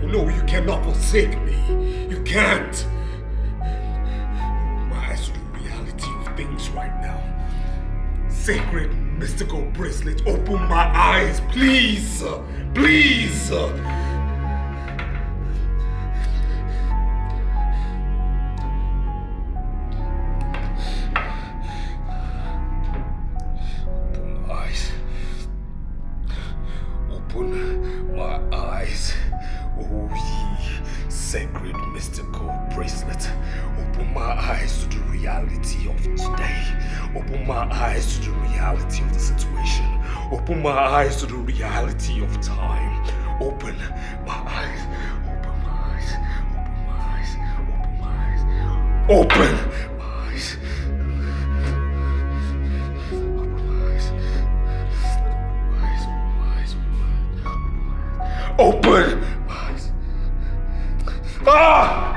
No, you cannot forsake me. You can't. Sacred mystical bracelet, open my eyes, please! Please! Open my eyes, oh ye sacred mystical bracelet. Open my eyes to the reality of today. Open my eyes to the reality of the situation. Open my eyes to the reality of time. Open my eyes, open my eyes, open my eyes, open my eyes, open my eyes. Open my eyes. Ah!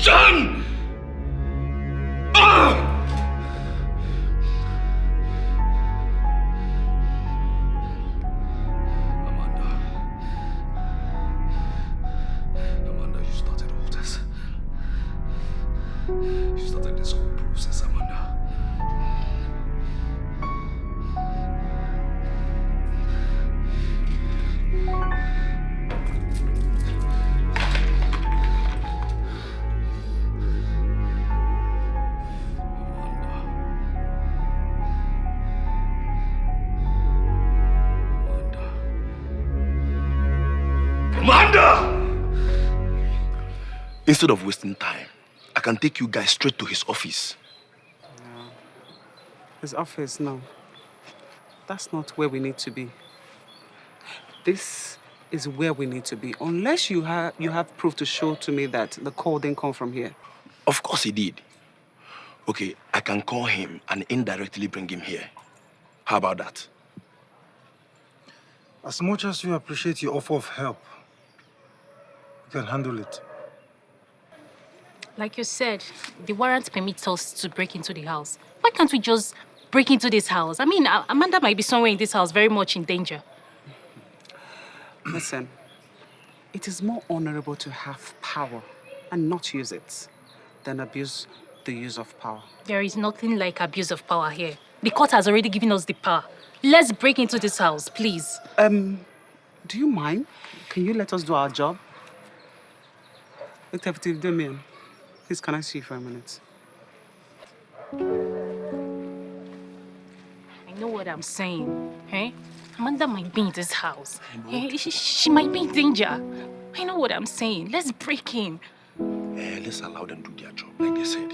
John! Amanda, you started all this. You started this whole process, Amanda. Amanda!
Instead of wasting time, I can take you guys straight to his office.
His office, no. That's not where we need to be. This is where we need to be. Unless you have proof to show to me that the call didn't come from here.
Of course he did. Okay, I can call him and indirectly bring him here. How about that?
As much as we appreciate your offer of help, we can handle it.
Like you said, the warrant permits us to break into the house. Why can't we just break into this house? I mean, Amanda might be somewhere in this house very much in danger.
Listen, it is more honorable to have power and not use it than abuse the use of power.
There is nothing like abuse of power here. The court has already given us the power. Let's break into this house, please.
Do you mind? Can you let us do our job? Detective Damien, please can I see you for a minute?
I know what I'm saying, eh? Amanda might be in this house. Eh? She might be in danger. I know what I'm saying. Let's break in.
Let's allow them to do their job, like they said.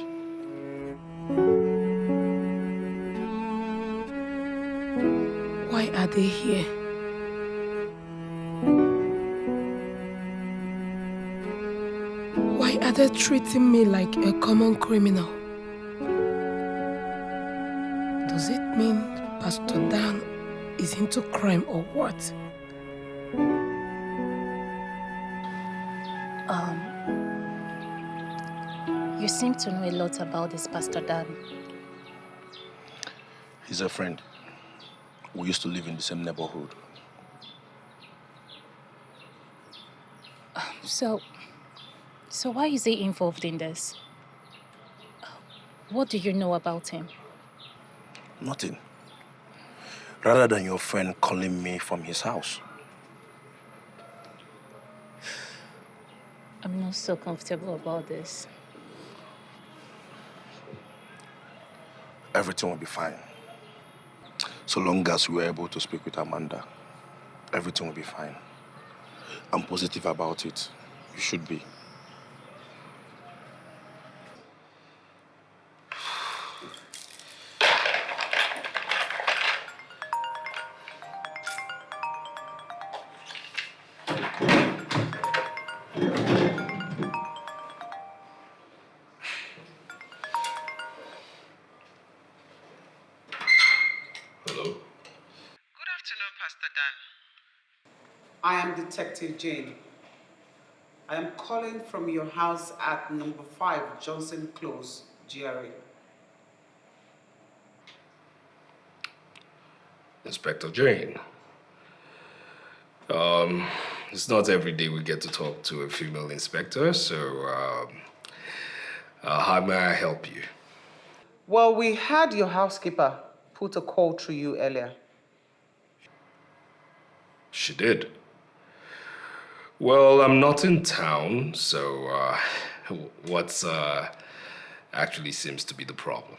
Why are they here? Why are they treating me like a common criminal? Does it mean Pastor Dan is into crime or what?
You seem to know a lot about this Pastor Dan.
He's a friend. We used to live in the same neighborhood.
So why is he involved in this? What do you know about him?
Nothing. Rather than your friend calling me from his house.
I'm not so comfortable about this.
everything will be fine. So long as we are able to speak with Amanda, everything will be fine. I'm positive about it. You should be.
I am Detective Jane. I am calling from your house at number 5 Johnson Close, GRA.
Inspector Jane. It's not every day we get to talk to a female inspector, so how may I help you?
Well, we had your housekeeper put a call through you earlier.
She did. Well, I'm not in town, so what's actually seems to be the problem?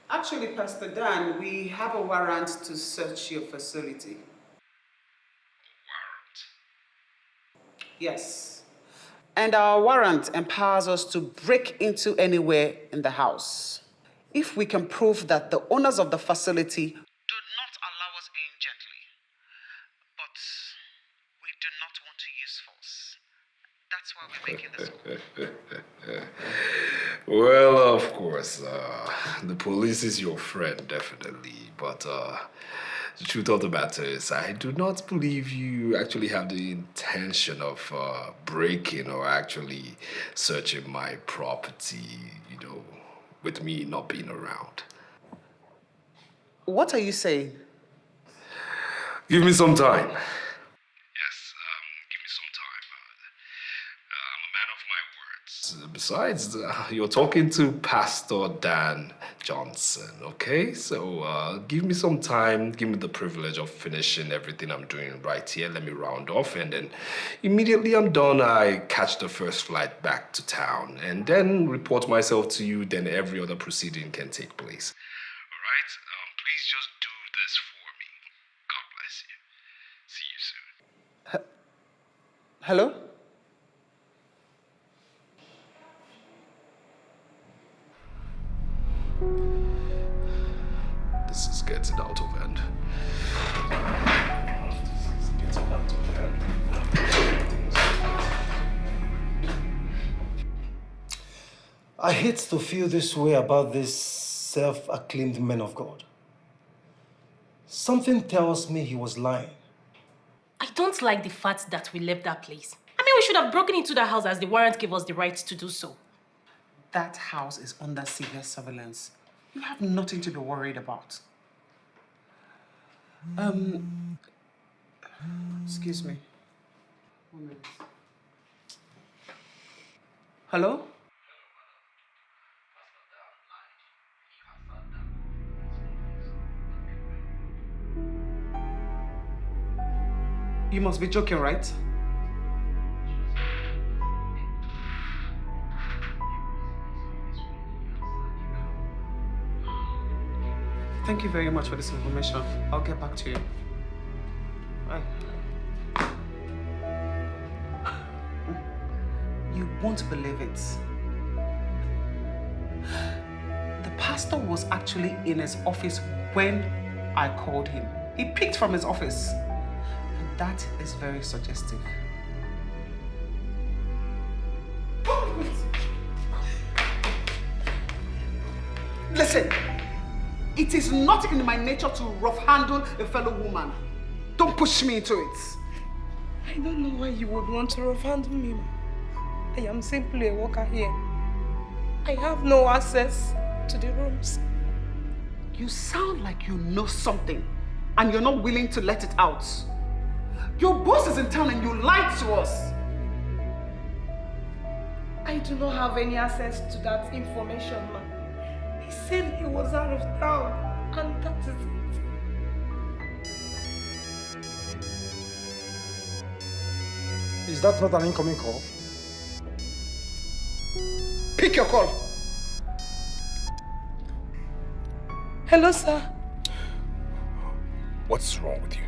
Actually, Pastor Dan, we have a warrant to search your facility.
Warrant?
Yes. And our warrant empowers us to break into anywhere in the house. If we can prove that the owners of the facility do not allow us in gently, but we do not want to use force. That's why we're making this call.
Well, of course, the police is your friend, definitely, but the truth of the matter is I do not believe you actually have the intention of breaking or actually searching my property, with me not being around.
What are you saying?
Give me some time. Yes, give me some time. I'm a man of my words. Besides, you're talking to Pastor Dan Johnson, okay? So give me some time. Give me the privilege of finishing everything I'm doing right here. Let me round off, and then immediately I'm done, I catch the first flight back to town, and then report myself to you. Then every other proceeding can take place. All right? Please just do this for me. God bless you. See you soon.
Hello?
This is getting out of hand. This is getting out of hand.
I hate to feel this way about this self-acclaimed man of God. Something tells me he was lying.
I don't like the fact that we left that place. I mean, we should have broken into the house as the warrant gave us the right to do so.
That house is under severe surveillance. You have nothing to be worried about. Excuse me. 1 minute. Hello? You must be joking, right? Thank you very much for this information. I'll get back to you. Bye. You won't believe it. The pastor was actually in his office when I called him. He picked from his office. And that is very suggestive. Listen. It is not in my nature to rough handle a fellow woman. Don't push me into it.
I don't know why you would want to rough handle me. I am simply a worker here. I have no access to the rooms.
You sound like you know something and you're not willing to let it out. Your boss is in town and you lied to us.
I do not have any access to that information, ma'am. He said he was out of town, and that is
it. Is that not an incoming call?
Pick your call.
Hello, sir.
What's wrong with you?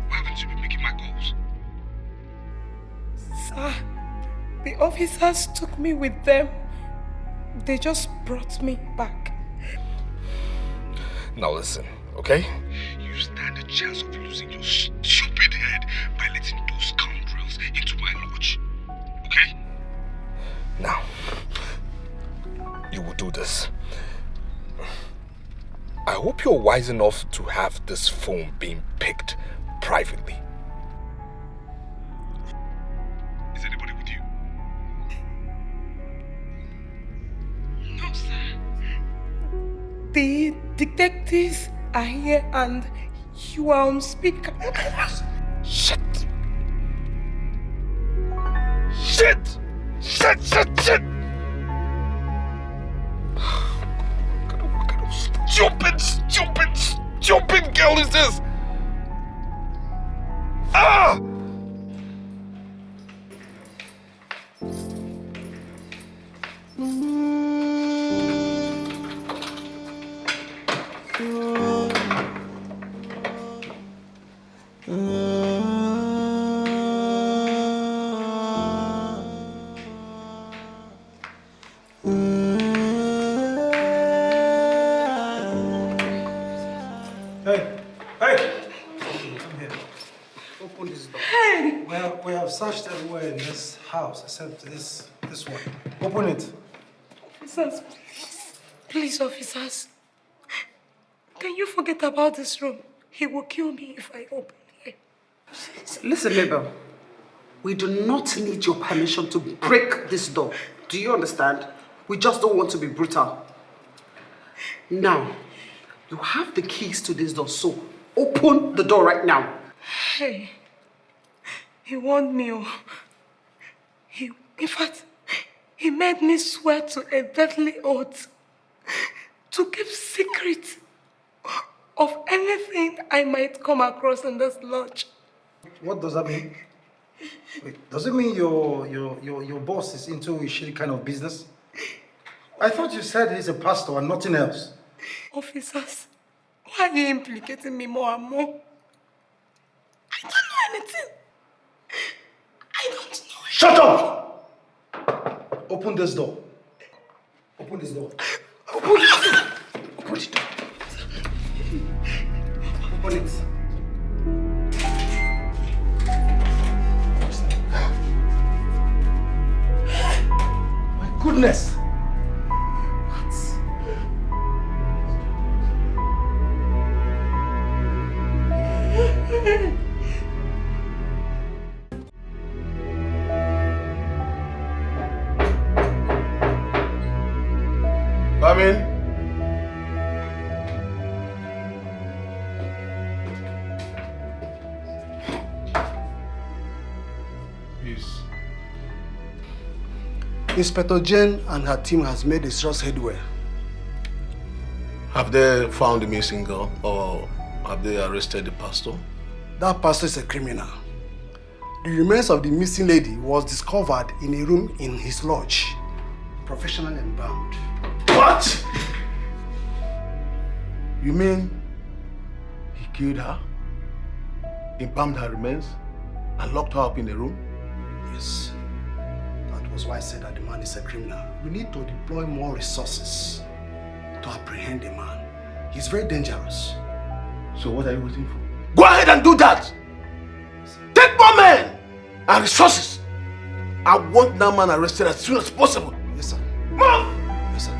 Why haven't you been making my calls?
Sir, the officers took me with them. They just brought me back.
Now listen, okay? You stand a chance of losing your stupid head by letting those scoundrels into my lodge. Okay? Now, you will do this. I hope you're wise enough to have this phone being picked privately. Is anybody with you?
No, sir. The detectives are here and you are on speaker.
Shit! Shit! Shit, shit, shit! What kind of stupid girl is this? Ah!
Searched everywhere in this house except this one. Open it.
Officers, please, officers. Can you forget about this room? He will kill me if I open it.
Listen, Mabel. We do not need your permission to break this door. Do you understand? We just don't want to be brutal. Now, you have the keys to this door, so open the door right now.
Hey. He warned me. In fact, he made me swear to a deadly oath to keep secret of anything I might come across in this lodge.
What does that mean? Wait, does it mean your boss is into a shitty kind of business? I thought you said he's a pastor and nothing else.
Officers, why are you implicating me more and more? I don't know anything. I don't know.
Shut up! Open this door. Open this door.
Open it. Open the door. Open it.
My goodness!
Come in.
Yes. Inspector Jane and her team has made a serious headway.
Have they found the missing girl or have they arrested the pastor?
That pastor is a criminal. The remains of the missing lady was discovered in a room in his lodge, professionally embalmed.
What? You mean he killed her, embalmed her remains, and locked her up in a room?
Yes. That was why I said that the man is a criminal. We need to deploy more resources to apprehend the man. He's very dangerous.
So what are you waiting for? Go ahead and do that! Take more men and resources! I want that man arrested as soon as possible.
Yes, sir.
Move!
Yes, sir.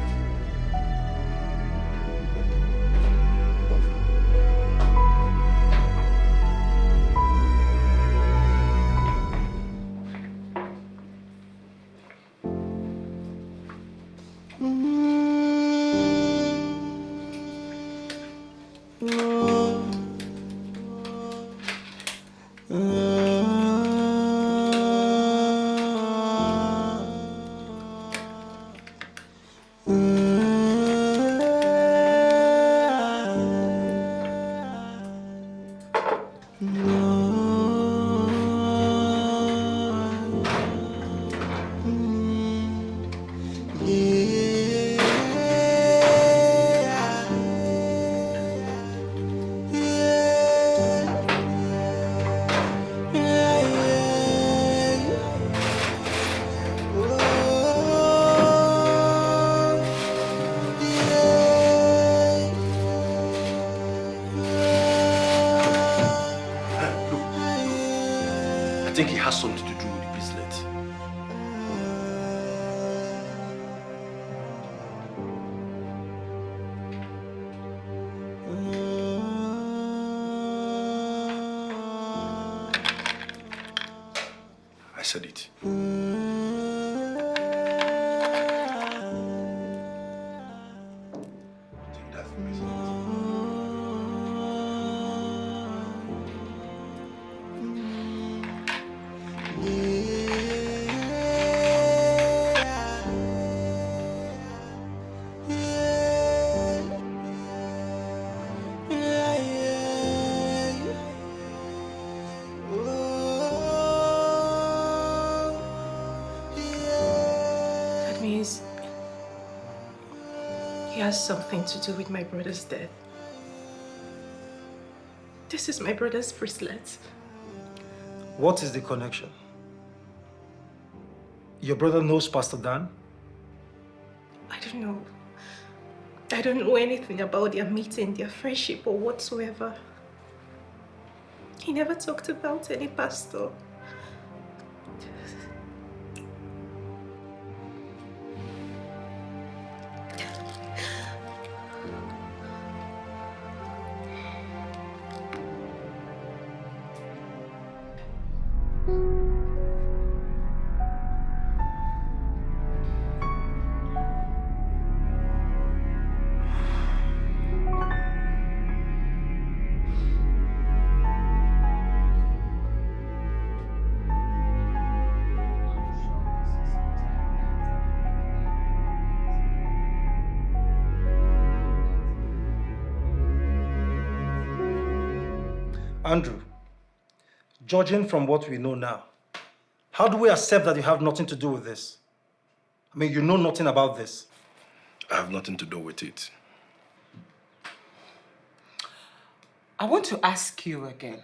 think he has something to do with the bracelet? I said it.
That means he has something to do with my brother's death. This is my brother's bracelet.
What is the connection? Your brother knows Pastor Dan?
I don't know. I don't know anything about their meeting, their friendship, or whatsoever. He never talked about any pastor.
Andrew, judging from what we know now, how do we accept that you have nothing to do with this? I mean, you know nothing about this.
I have nothing to do with it.
I want to ask you again.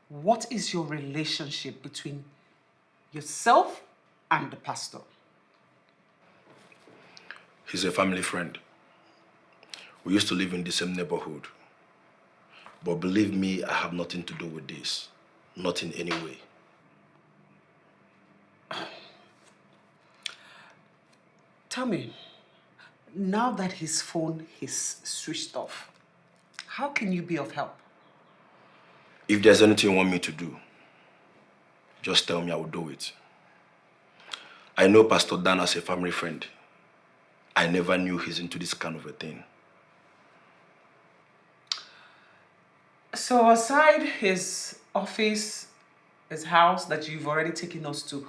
What is your relationship between yourself and the pastor?
He's a family friend. We used to live in the same neighborhood. But believe me, I have nothing to do with this. Not in any way.
Tell me, now that his phone is switched off, how can you be of help?
If there's anything you want me to do, just tell me, I will do it. I know Pastor Dan as a family friend. I never knew he's into this kind of a thing.
So aside his office, his house that you've already taken us to,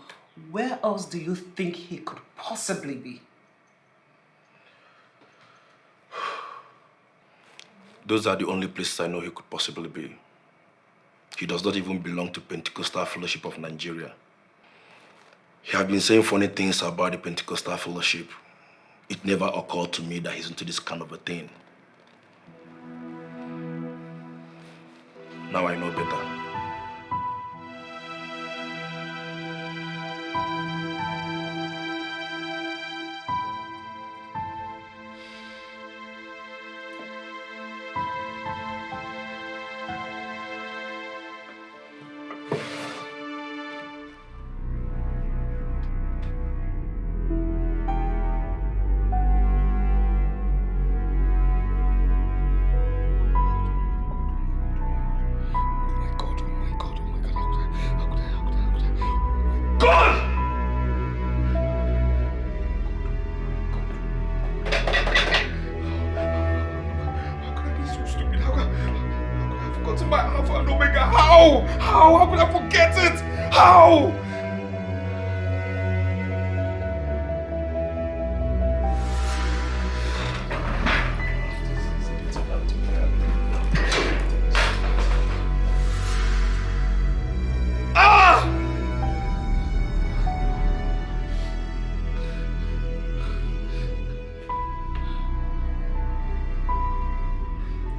where else do you think he could possibly be?
Those are the only places I know he could possibly be. He does not even belong to Pentecostal Fellowship of Nigeria. He has been saying funny things about the Pentecostal Fellowship. It never occurred to me that he's into this kind of a thing. Now I know better. How could I forget it? How?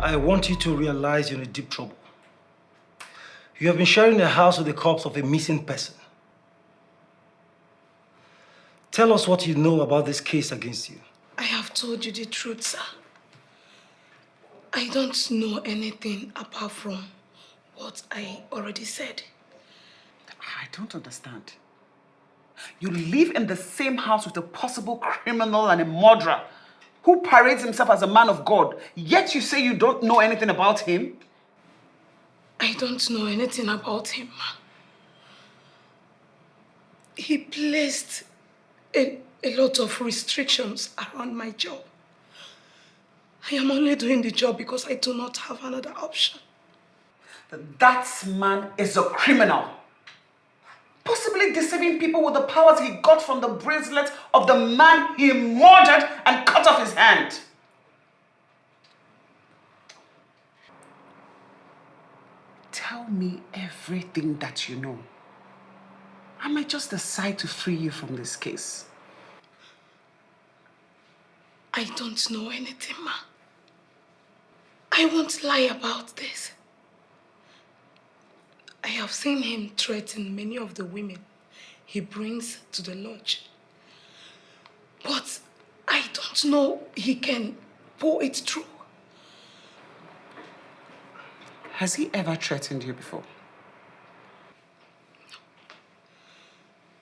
I want you to realize you're in deep trouble. You have been sharing a house with the corpse of a missing person. Tell us what you know about this case against you.
I have told you the truth, sir. I don't know anything apart from what I already said.
I don't understand. You live in the same house with a possible criminal and a murderer who parades himself as a man of God, yet you say you don't know anything about him?
I don't know anything about him. He placed a lot of restrictions around my job. I am only doing the job because I do not have another option.
That man is a criminal. Possibly deceiving people with the powers he got from the bracelet of the man he murdered and cut off his hand. Tell me everything that you know. I might just decide to free you from this case.
I don't know anything, ma. I won't lie about this. I have seen him threaten many of the women he brings to the lodge. But I don't know he can pull it through.
Has he ever threatened you before?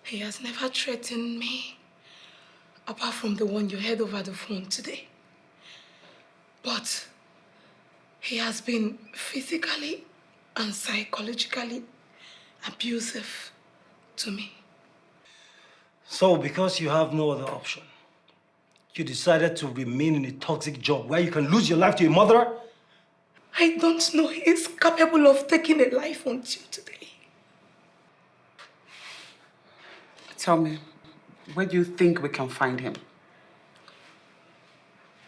He has never threatened me, apart from the one you heard over the phone today. But he has been physically and psychologically abusive to me.
So, because you have no other option, you decided to remain in a toxic job where you can lose your life to a murderer?
I don't know he is capable of taking a life until today.
Tell me, where do you think we can find him?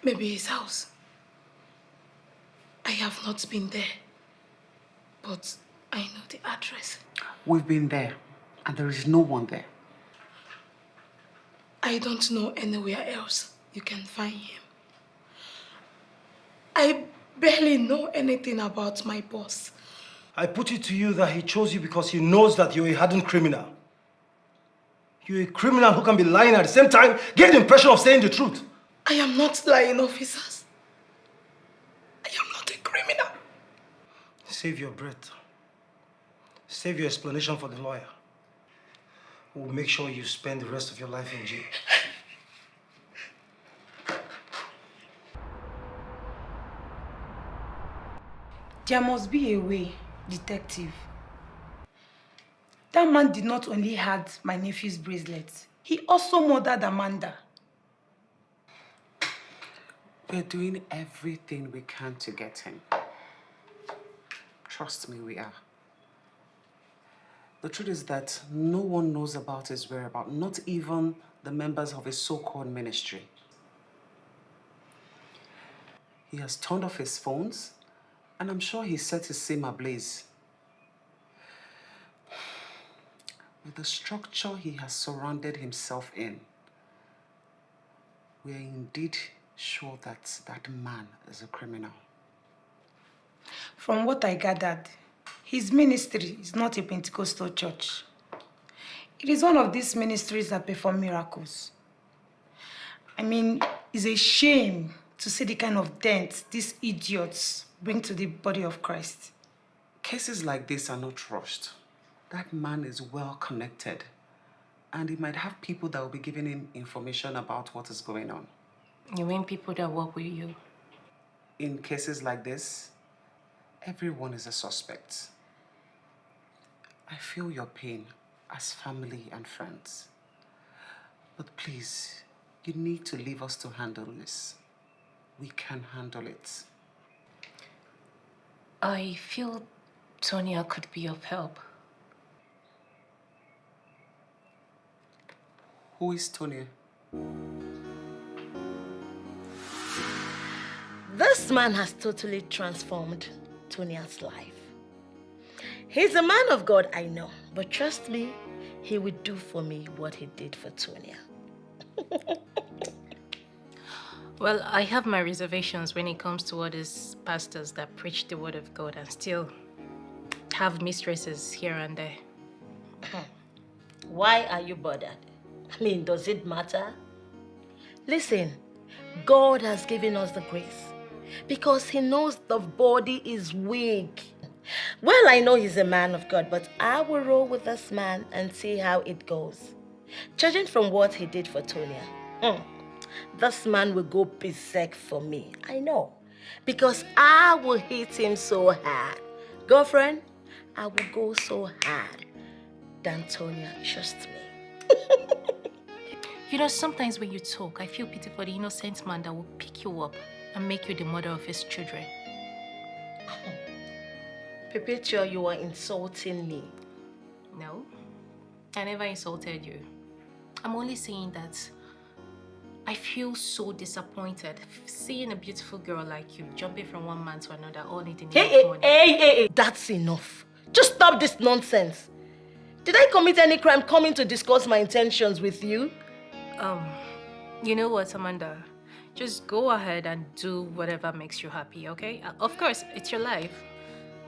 Maybe his house. I have not been there, but I know the address.
We've been there, and there is no one there.
I don't know anywhere else you can find him. I barely know anything about my boss.
I put it to you that he chose you because he knows that you're a hardened criminal. You're a criminal who can be lying at the same time, give the impression of saying the truth.
I am not lying, officers. I am not a criminal.
Save your breath. Save your explanation for the lawyer. We'll make sure you spend the rest of your life in jail.
There must be a way, detective. That man did not only have my nephew's bracelet, he also murdered Amanda.
We're doing everything we can to get him. Trust me, we are. The truth is that no one knows about his whereabouts, not even the members of his so-called ministry. He has turned off his phones, and I'm sure he set his SIM ablaze. With the structure he has surrounded himself in, we are indeed sure that that man is a criminal.
From what I gathered, his ministry is not a Pentecostal church. It is one of these ministries that perform miracles. I mean, it's a shame to see the kind of dent these idiots bring to the body of Christ.
Cases like this are not rushed. That man is well connected, and he might have people that will be giving him information about what is going on.
You mean people that work with you?
In cases like this, everyone is a suspect. I feel your pain as family and friends. But please, you need to leave us to handle this. We can handle it.
I feel Tonya could be of help.
Who is Tonya?
This man has totally transformed Tonia's life. He's a man of God, I know, but trust me, he will do for me what he did for Tonya.
Well, I have my reservations when it comes to all these pastors that preach the word of God and still have mistresses here and there.
Why are you bothered? I mean, does it matter? Listen, God has given us the grace because he knows the body is weak.
Well, I know he's a man of God, but I will roll with this man and see how it goes. Judging from what he did for Tonya, this man will go berserk for me. I know. Because I will hit him so hard. Girlfriend, I will go so hard than Tonya. Trust me.
You know, sometimes when you talk, I feel pity for the innocent man that will pick you up and make you the mother of his children.
Perpetua, you are insulting me.
No, I never insulted you. I'm only saying that I feel so disappointed seeing a beautiful girl like you jumping from one man to another, all needing money.
Hey, that's enough. Just stop this nonsense. Did I commit any crime coming to discuss my intentions with you?
You know what, Amanda? Just go ahead and do whatever makes you happy, okay? Of course, it's your life.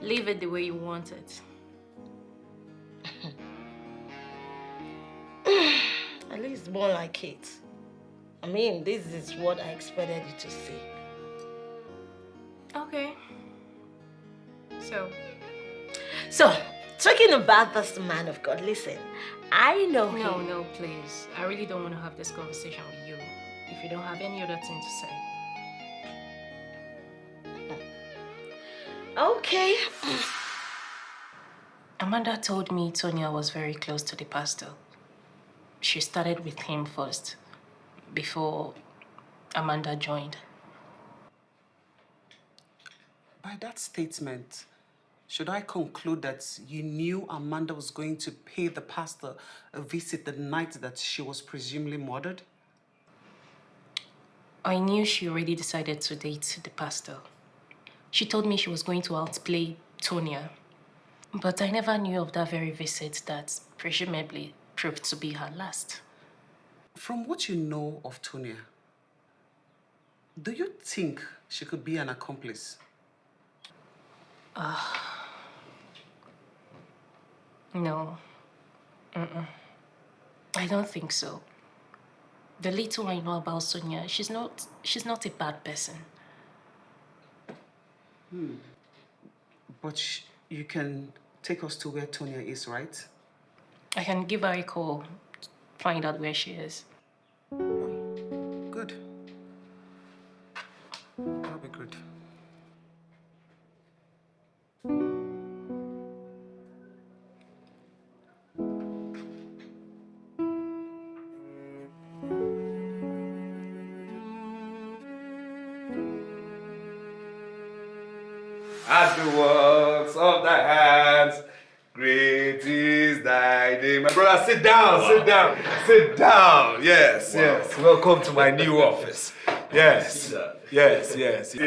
Live it the way you want it.
At least more like it. I mean, this is what I expected you to say.
Okay.
So, talking about this man of God, listen, I know him.
No, please. I really don't want to have this conversation with you if you don't have any other thing to say.
Okay.
Amanda told me Tonya was very close to the pastor. She started with him first, before Amanda joined.
By that statement, should I conclude that you knew Amanda was going to pay the pastor a visit the night that she was presumably murdered?
I knew she already decided to date the pastor. She told me she was going to outplay Tonya. But I never knew of that very visit that presumably proved to be her last.
From what you know of Tonya, do you think she could be an accomplice?
No. I don't think so. The little I know about Sonia, she's not a bad person.
But you can take us to where Tonya is, right?
I can give her a call, find out where she is.
Good. That'll be good.
As the works of thy hands, great is thy name. My brother, sit down, sit down, sit down. Yes, yes. Welcome to my new office. Yes, yes.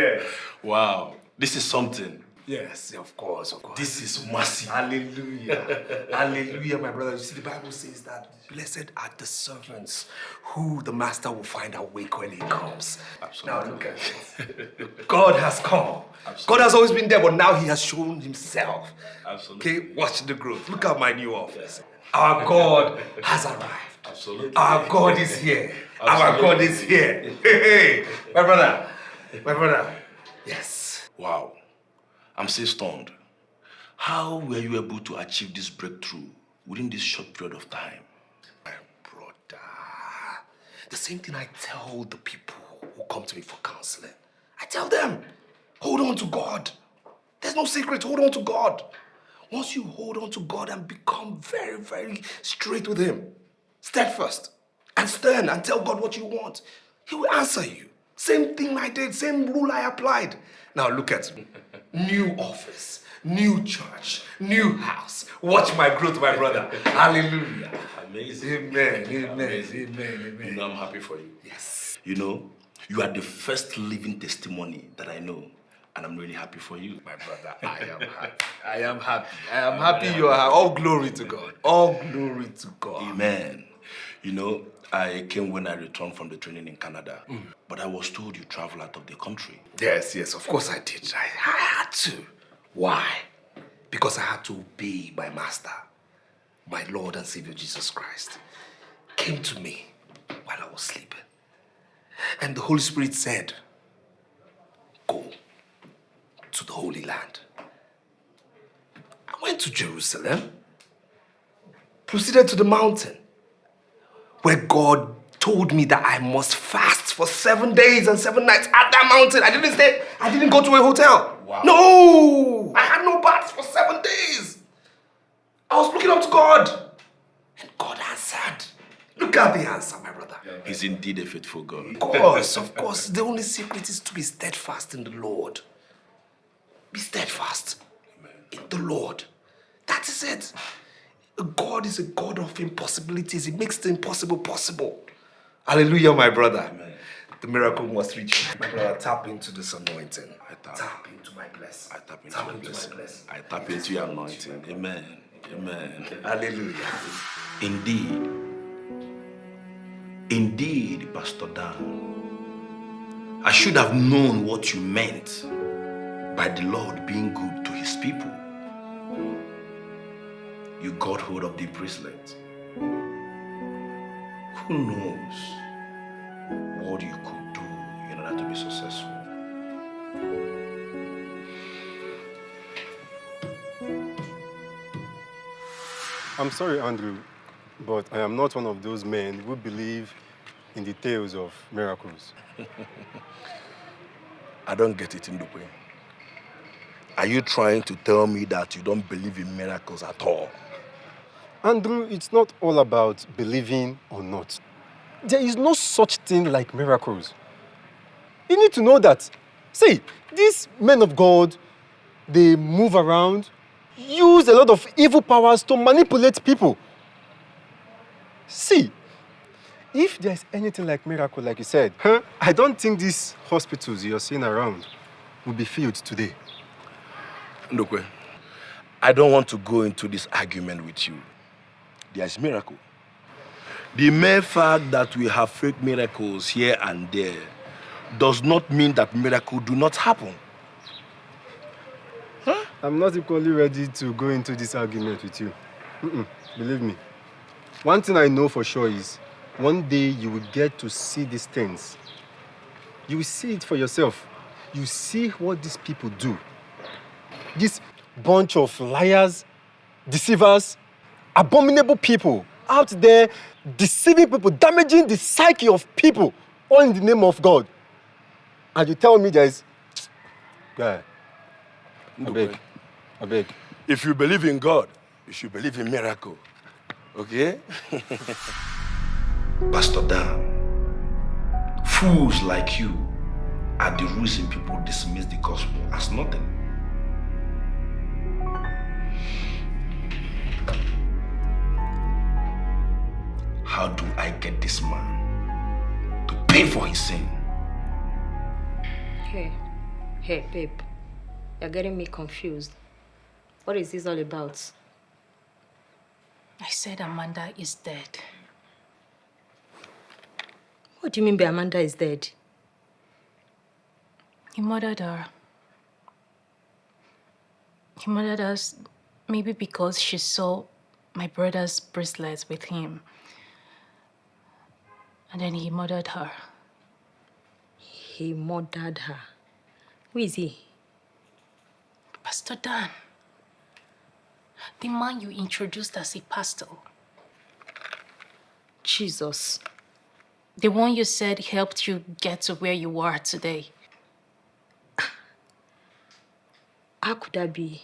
Wow, this is something.
Yes, of course.
This is massive.
Hallelujah. Hallelujah, my brother. You see, the Bible says that blessed are the servants who the master will find awake when he comes.
Absolutely.
Now look at it. God has come. Absolutely. God has always been there, but now he has shown himself.
Absolutely.
Okay, watch the growth. Look at my new office. Our God has arrived.
Absolutely.
Our God is here. Our God is here. Hey, my brother. Yes.
Wow. I'm still stunned. How were you able to achieve this breakthrough within this short period of time?
My brother, the same thing I tell the people who come to me for counseling. I tell them, hold on to God. There's no secret, hold on to God. Once you hold on to God and become very, very straight with him, steadfast and stern and tell God what you want, he will answer you. Same thing I did, same rule I applied. Now look at me. New office, new church, new house. Watch my growth, my brother. Hallelujah.
Amazing.
Amen.
Amazing. You know, I'm happy for you.
Yes.
You know, you are the first living testimony that I know. And I'm really happy for you.
My brother, I am happy you are happy. All glory to God. All glory to God.
Amen. You know, I came when I returned from the training in Canada. But I was told you travel out of the country.
Yes, of course I did. I had to. Why? Because I had to obey my master, my Lord and Savior Jesus Christ. Came to me while I was sleeping. And the Holy Spirit said, go to the Holy Land.
went to Jerusalem, proceeded to the mountain, where God told me that I must fast for 7 days and 7 nights at that mountain. I didn't go to a hotel. Wow. No! I had no baths for 7 days. I was looking up to God. And God answered. Look at the answer, my brother.
He's indeed a faithful God.
Of course. The only secret is to be steadfast in the Lord. Be steadfast in the Lord. That is it. God is a God of impossibilities. He makes the impossible possible. Hallelujah, my brother. Amen. The miracle must reach you. My brother, tap into this anointing. Tap into my blessing.
I tap into your blessing. I tap into your anointing. Amen. Amen.
Hallelujah.
Indeed, Pastor Dan, I should have known what you meant by the Lord being good to his people. You got hold of the bracelet. Who knows what you could do in order to be successful?
I'm sorry, Andrew, but I am not one of those men who believe in the tales of miracles.
I don't get it, Ndukwe. Are you trying to tell me that you don't believe in miracles at all?
Andrew, it's not all about believing or not. There is no such thing like miracles. You need to know that. See, these men of God, they move around, use a lot of evil powers to manipulate people. See, if there's anything like miracle, like you said, I don't think these hospitals you're seeing around will be filled today.
Ndukwe, I don't want to go into this argument with you. There's miracle. The mere fact that we have fake miracles here and there does not mean that miracles do not happen.
I'm not equally ready to go into this argument with you. Believe me. One thing I know for sure is, one day you will get to see these things. You will see it for yourself. You see what these people do. This bunch of liars, deceivers, abominable people out there deceiving people, damaging the psyche of people, all in the name of God. And you tell me there is... Guy, I beg.
If you believe in God, you should believe in miracle. Okay? Pastor Dan, fools like you are the reason people dismiss the gospel as nothing. How do I get this man to pay for his sin?
Hey, babe. You're getting me confused. What is this all about? I said Amanda is dead. What do you mean by Amanda is dead? He murdered her. He murdered us maybe because she saw my brother's bracelets with him. And then he murdered her. He murdered her? Who is he? Pastor Dan. The man you introduced as a pastor. Jesus. The one you said helped you get to where you are today. How could that be?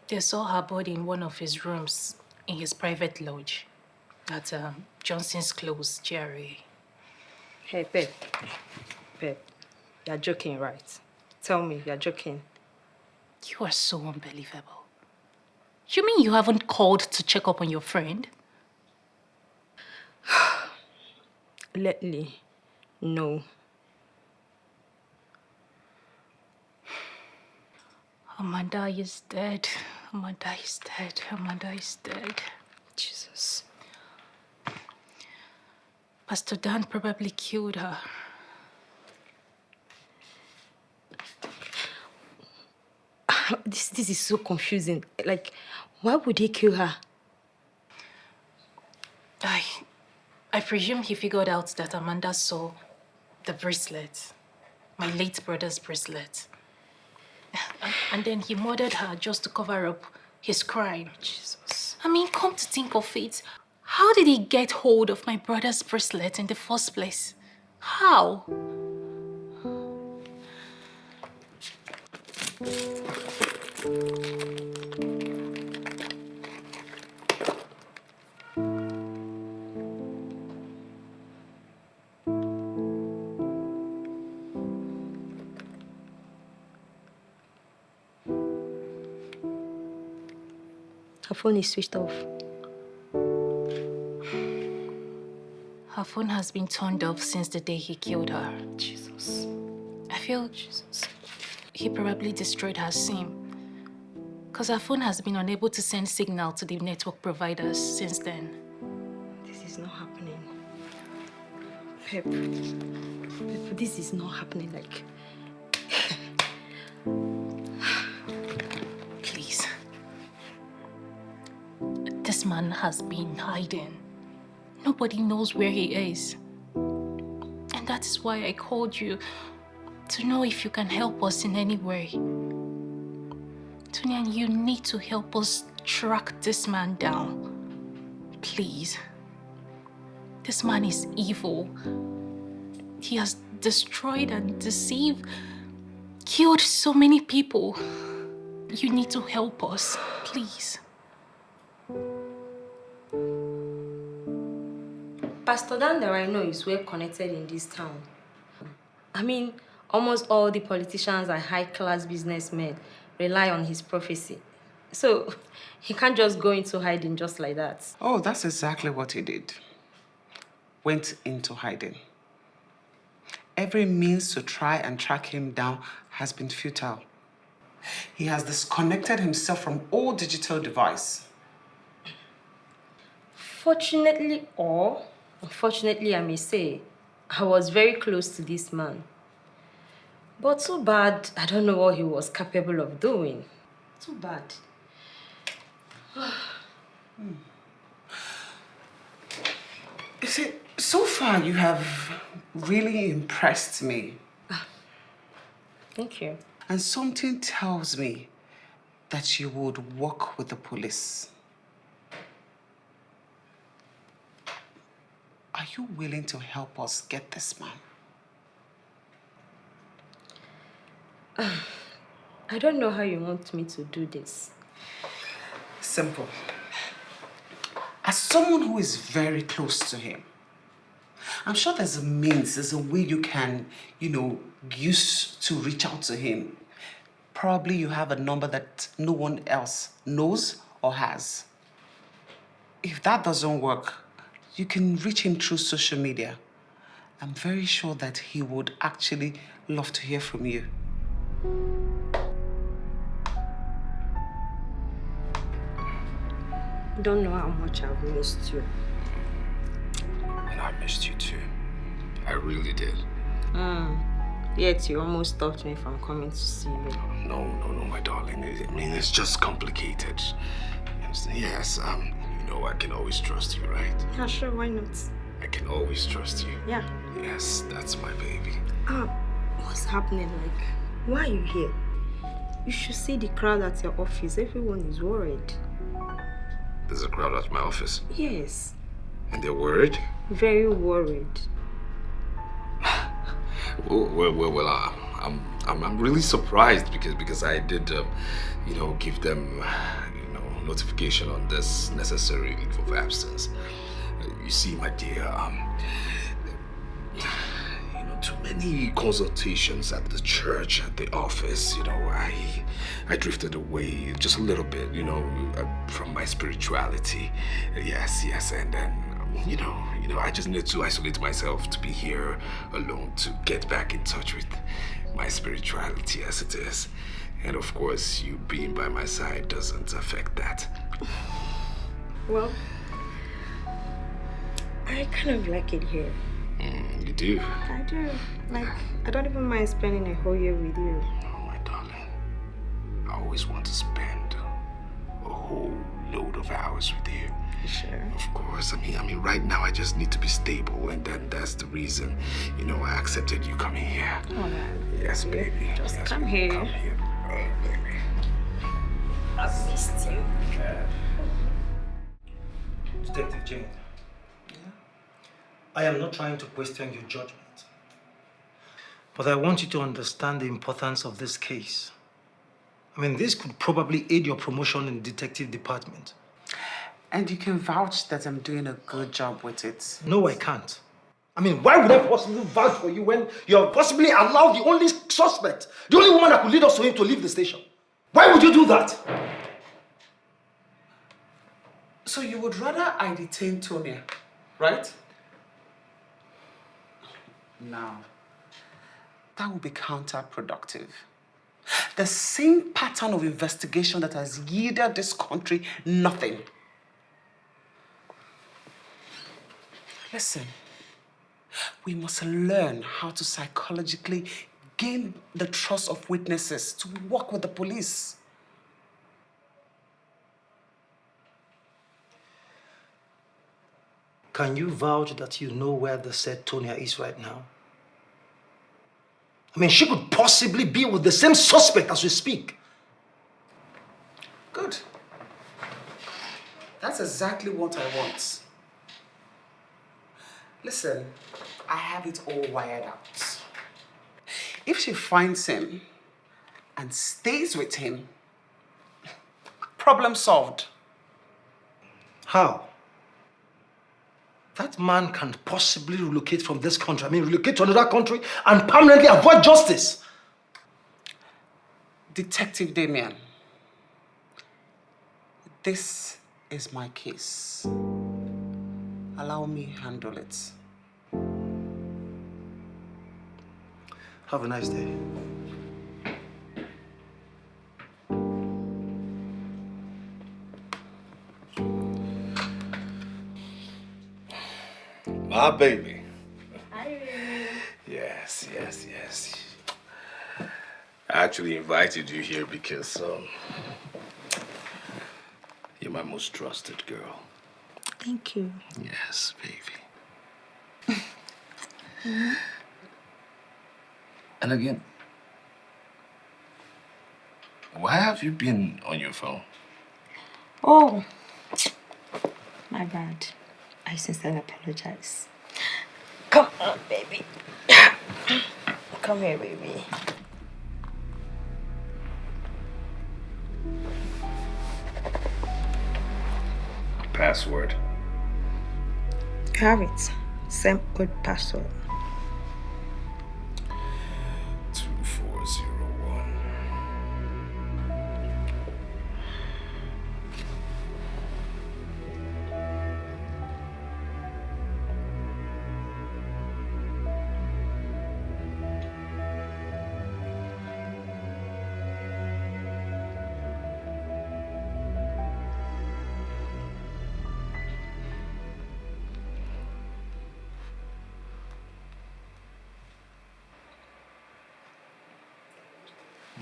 They saw her body in one of his rooms in his private lodge at Johnson's Close, GRA. Hey, Pep, you're joking, right? Tell me, you're joking. You are so unbelievable. You mean you haven't called to check up on your friend? Lately, no. Amanda is dead. Amanda is dead. Amanda is dead. Jesus. Pastor Dan probably killed her. This is so confusing. Like, why would he kill her? I presume he figured out that Amanda saw the bracelet, my late brother's bracelet. And then he murdered her just to cover up his crime. Jesus. I mean, come to think of it, how did he get hold of my brother's bracelet in the first place? How?
Her phone is switched off.
Her phone has been turned off since the day he killed her.
Jesus.
I feel he probably destroyed her SIM. Because her phone has been unable to send signal to the network providers since then.
This is not happening. Pep, this is not happening. Like,
please. This man has been hiding. Nobody knows where he is. And that is why I called you to know if you can help us in any way. Tonya, you need to help us track this man down. Please. This man is evil. He has destroyed and deceived, killed so many people. You need to help us, please.
Pastor Dan that I know is well connected in this town. I mean, almost all the politicians and high-class businessmen rely on his prophecy. So, he can't just go into hiding just like that.
Oh, that's exactly what he did. Went into hiding. Every means to try and track him down has been futile. He has disconnected himself from all digital device.
Fortunately or unfortunately, I may say, I was very close to this man. But too bad, I don't know what he was capable of doing. Too bad.
You see, so far you have really impressed me.
Thank you.
And something tells me that you would work with the police. Are you willing to help us get this man?
I don't know how you want me to do this.
Simple. As someone who is very close to him, I'm sure there's a means, there's a way you can, use to reach out to him. Probably you have a number that no one else knows or has. If that doesn't work, you can reach him through social media. I'm very sure that he would actually love to hear from you.
You don't know how much I've missed you.
And I missed you too. I really did.
Yet you almost stopped me from coming to see you.
No, my darling. I mean, it's just complicated. Yes, I can always trust you, right?
Yeah, sure, why not?
I can always trust you.
Yeah.
Yes, that's my baby.
What's happening? Like, why are you here? You should see the crowd at your office. Everyone is worried.
There's a crowd at my office.
Yes.
And they're worried?
Very worried.
Well, I'm really surprised because I did, give them, notification on this necessary leave of absence. You see, my dear, too many consultations at the church, at the office. I drifted away just a little bit, from my spirituality. Yes, and then, I just need to isolate myself to be here alone, to get back in touch with my spirituality as it is. And of course, you being by my side doesn't affect that.
Well, I kind of like it here.
You do?
I do. Like, I don't even mind spending a whole year with you.
Oh, my darling. I always want to spend a whole load of hours with you.
Sure.
Of course. I mean, right now I just need to be stable, and then that's the reason, I accepted you coming here.
Oh,
yes, baby.
Just come here.
Come here.
I missed you. Detective Jane. I am not trying to question your judgment. But I want you to understand the importance of this case. I mean, this could probably aid your promotion in the detective department.
And you can vouch that I'm doing a good job with it.
No, I can't. I mean, why would I possibly vouch for you when you have possibly allowed the only suspect, the only woman that could lead us to him to leave the station? Why would you do that?
So you would rather I detain Tonya, right? No. That would be counterproductive. The same pattern of investigation that has yielded this country nothing. Listen, we must learn how to psychologically gain the trust of witnesses to work with the police.
Can you vouch that you know where the said Tonya is right now? I mean, she could possibly be with the same suspect as we speak.
Good. That's exactly what I want. Listen, I have it all wired out. If she finds him and stays with him, problem solved.
How? That man can possibly relocate from this country. I mean, relocate to another country and permanently avoid justice.
Detective Damien, this is my case. Allow me handle it.
Have a nice day.
My baby.
Hi,
Yes. I actually invited you here because you're my most trusted girl.
Thank you.
Yes, baby. And again, why have you been on your phone?
Oh, my bad. I sincerely apologize. Come on, baby. Come here, baby.
Password.
You have it. Same good password.
2401.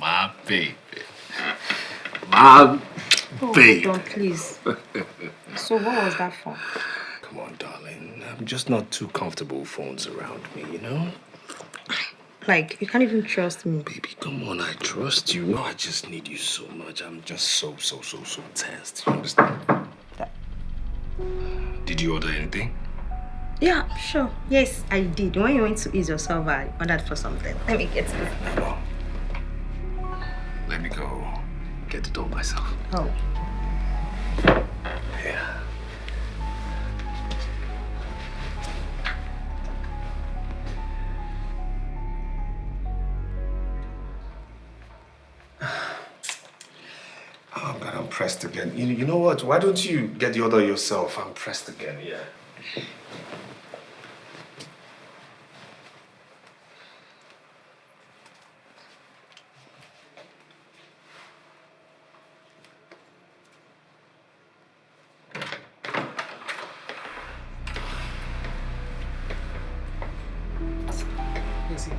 My baby. My baby.
Hold on, please. So what was that for?
Come on, darling. I'm just not too comfortable with phones around me, you know?
Like, you can't even trust me.
Baby, come on, I trust you. No, I just need you so much. I'm just so tensed. You understand? Did you order anything?
Yeah, sure. Yes, I did. When you went to ease yourself, I ordered for something. Let me get it.
No. Let me go get it all myself.
Oh.
Yeah. Oh God, I'm pressed again. You know what? Why don't you get the order yourself? I'm pressed again, yeah.
Easy.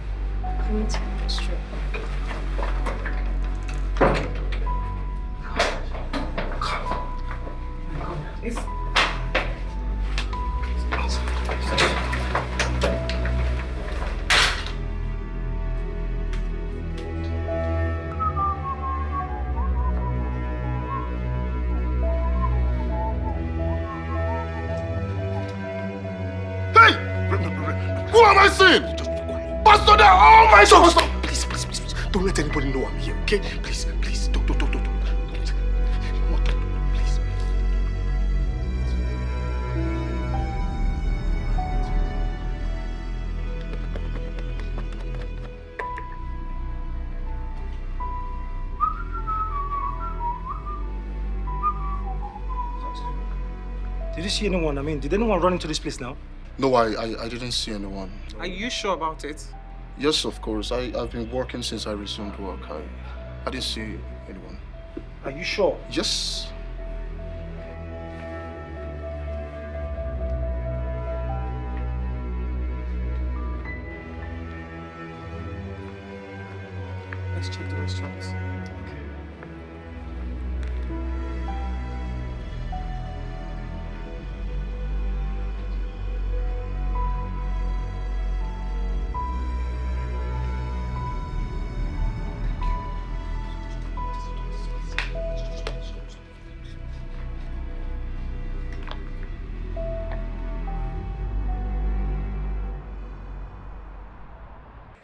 I'm straight.
Who am I seeing? Pastor Dan! Oh my God! Stop! Please. Don't let anybody know I'm here, okay? Please. Don't. Please.
Did you see anyone? I mean, did anyone run into this place now?
No, I didn't see anyone.
Are you sure about it?
Yes, of course. I've been working since I resumed work. I didn't see anyone.
Are you sure?
Yes.
Let's check the restaurants.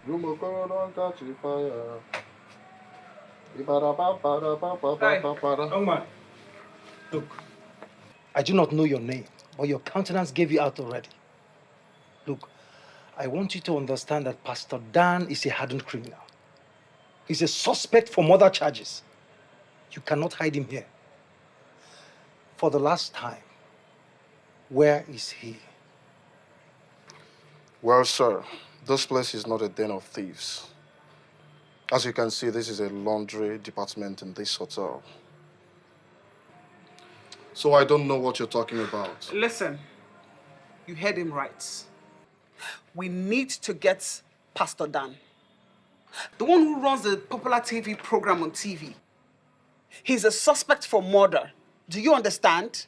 Don't catch fire.
Young man, look, I do not know your name, but your countenance gave you out already. Look, I want you to understand that Pastor Dan is a hardened criminal. He's a suspect for murder charges. You cannot hide him here. For the last time, where is he?
Well, sir, this place is not a den of thieves. As you can see, this is a laundry department in this hotel. So I don't know what you're talking about.
Listen, you heard him right. We need to get Pastor Dan, the one who runs the popular TV program on TV. He's a suspect for murder. Do you understand?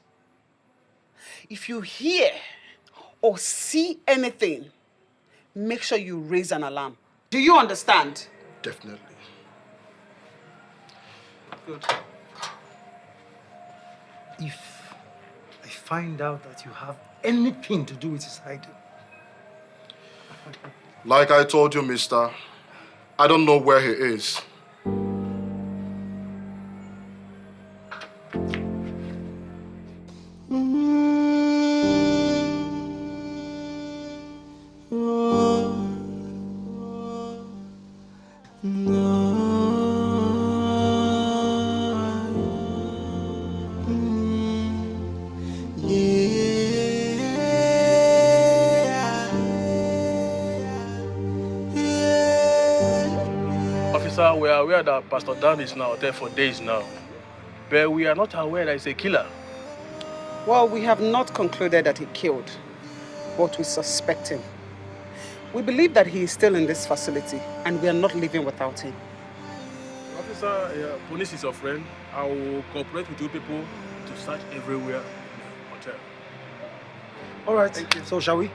If you hear or see anything, make sure you raise an alarm. Do you understand?
Definitely.
Good.
If I find out that you have anything to do with his hiding.
Like I told you, mister, I don't know where he is.
Officer, we are aware that Pastor Dan is now there for days now, but we are not aware that he's a killer.
Well, we have not concluded that he killed, but we suspect him. We believe that he is still in this facility, and we are not leaving without him.
Officer, police is your friend. I will cooperate with you people to search everywhere in the hotel.
All right. Thank you. So shall we?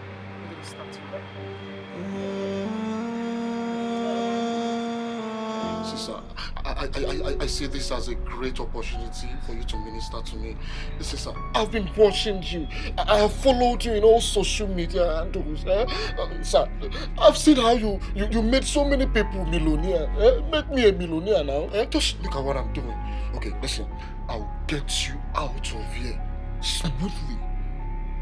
Sister, I see this as a great opportunity for you to minister to me. Sister, I've been watching you. I have followed you in all social media handles. Sir, I've seen how you made so many people millionaire. Make me a millionaire now. Just look at what I'm doing. Okay, listen. I'll get you out of here smoothly.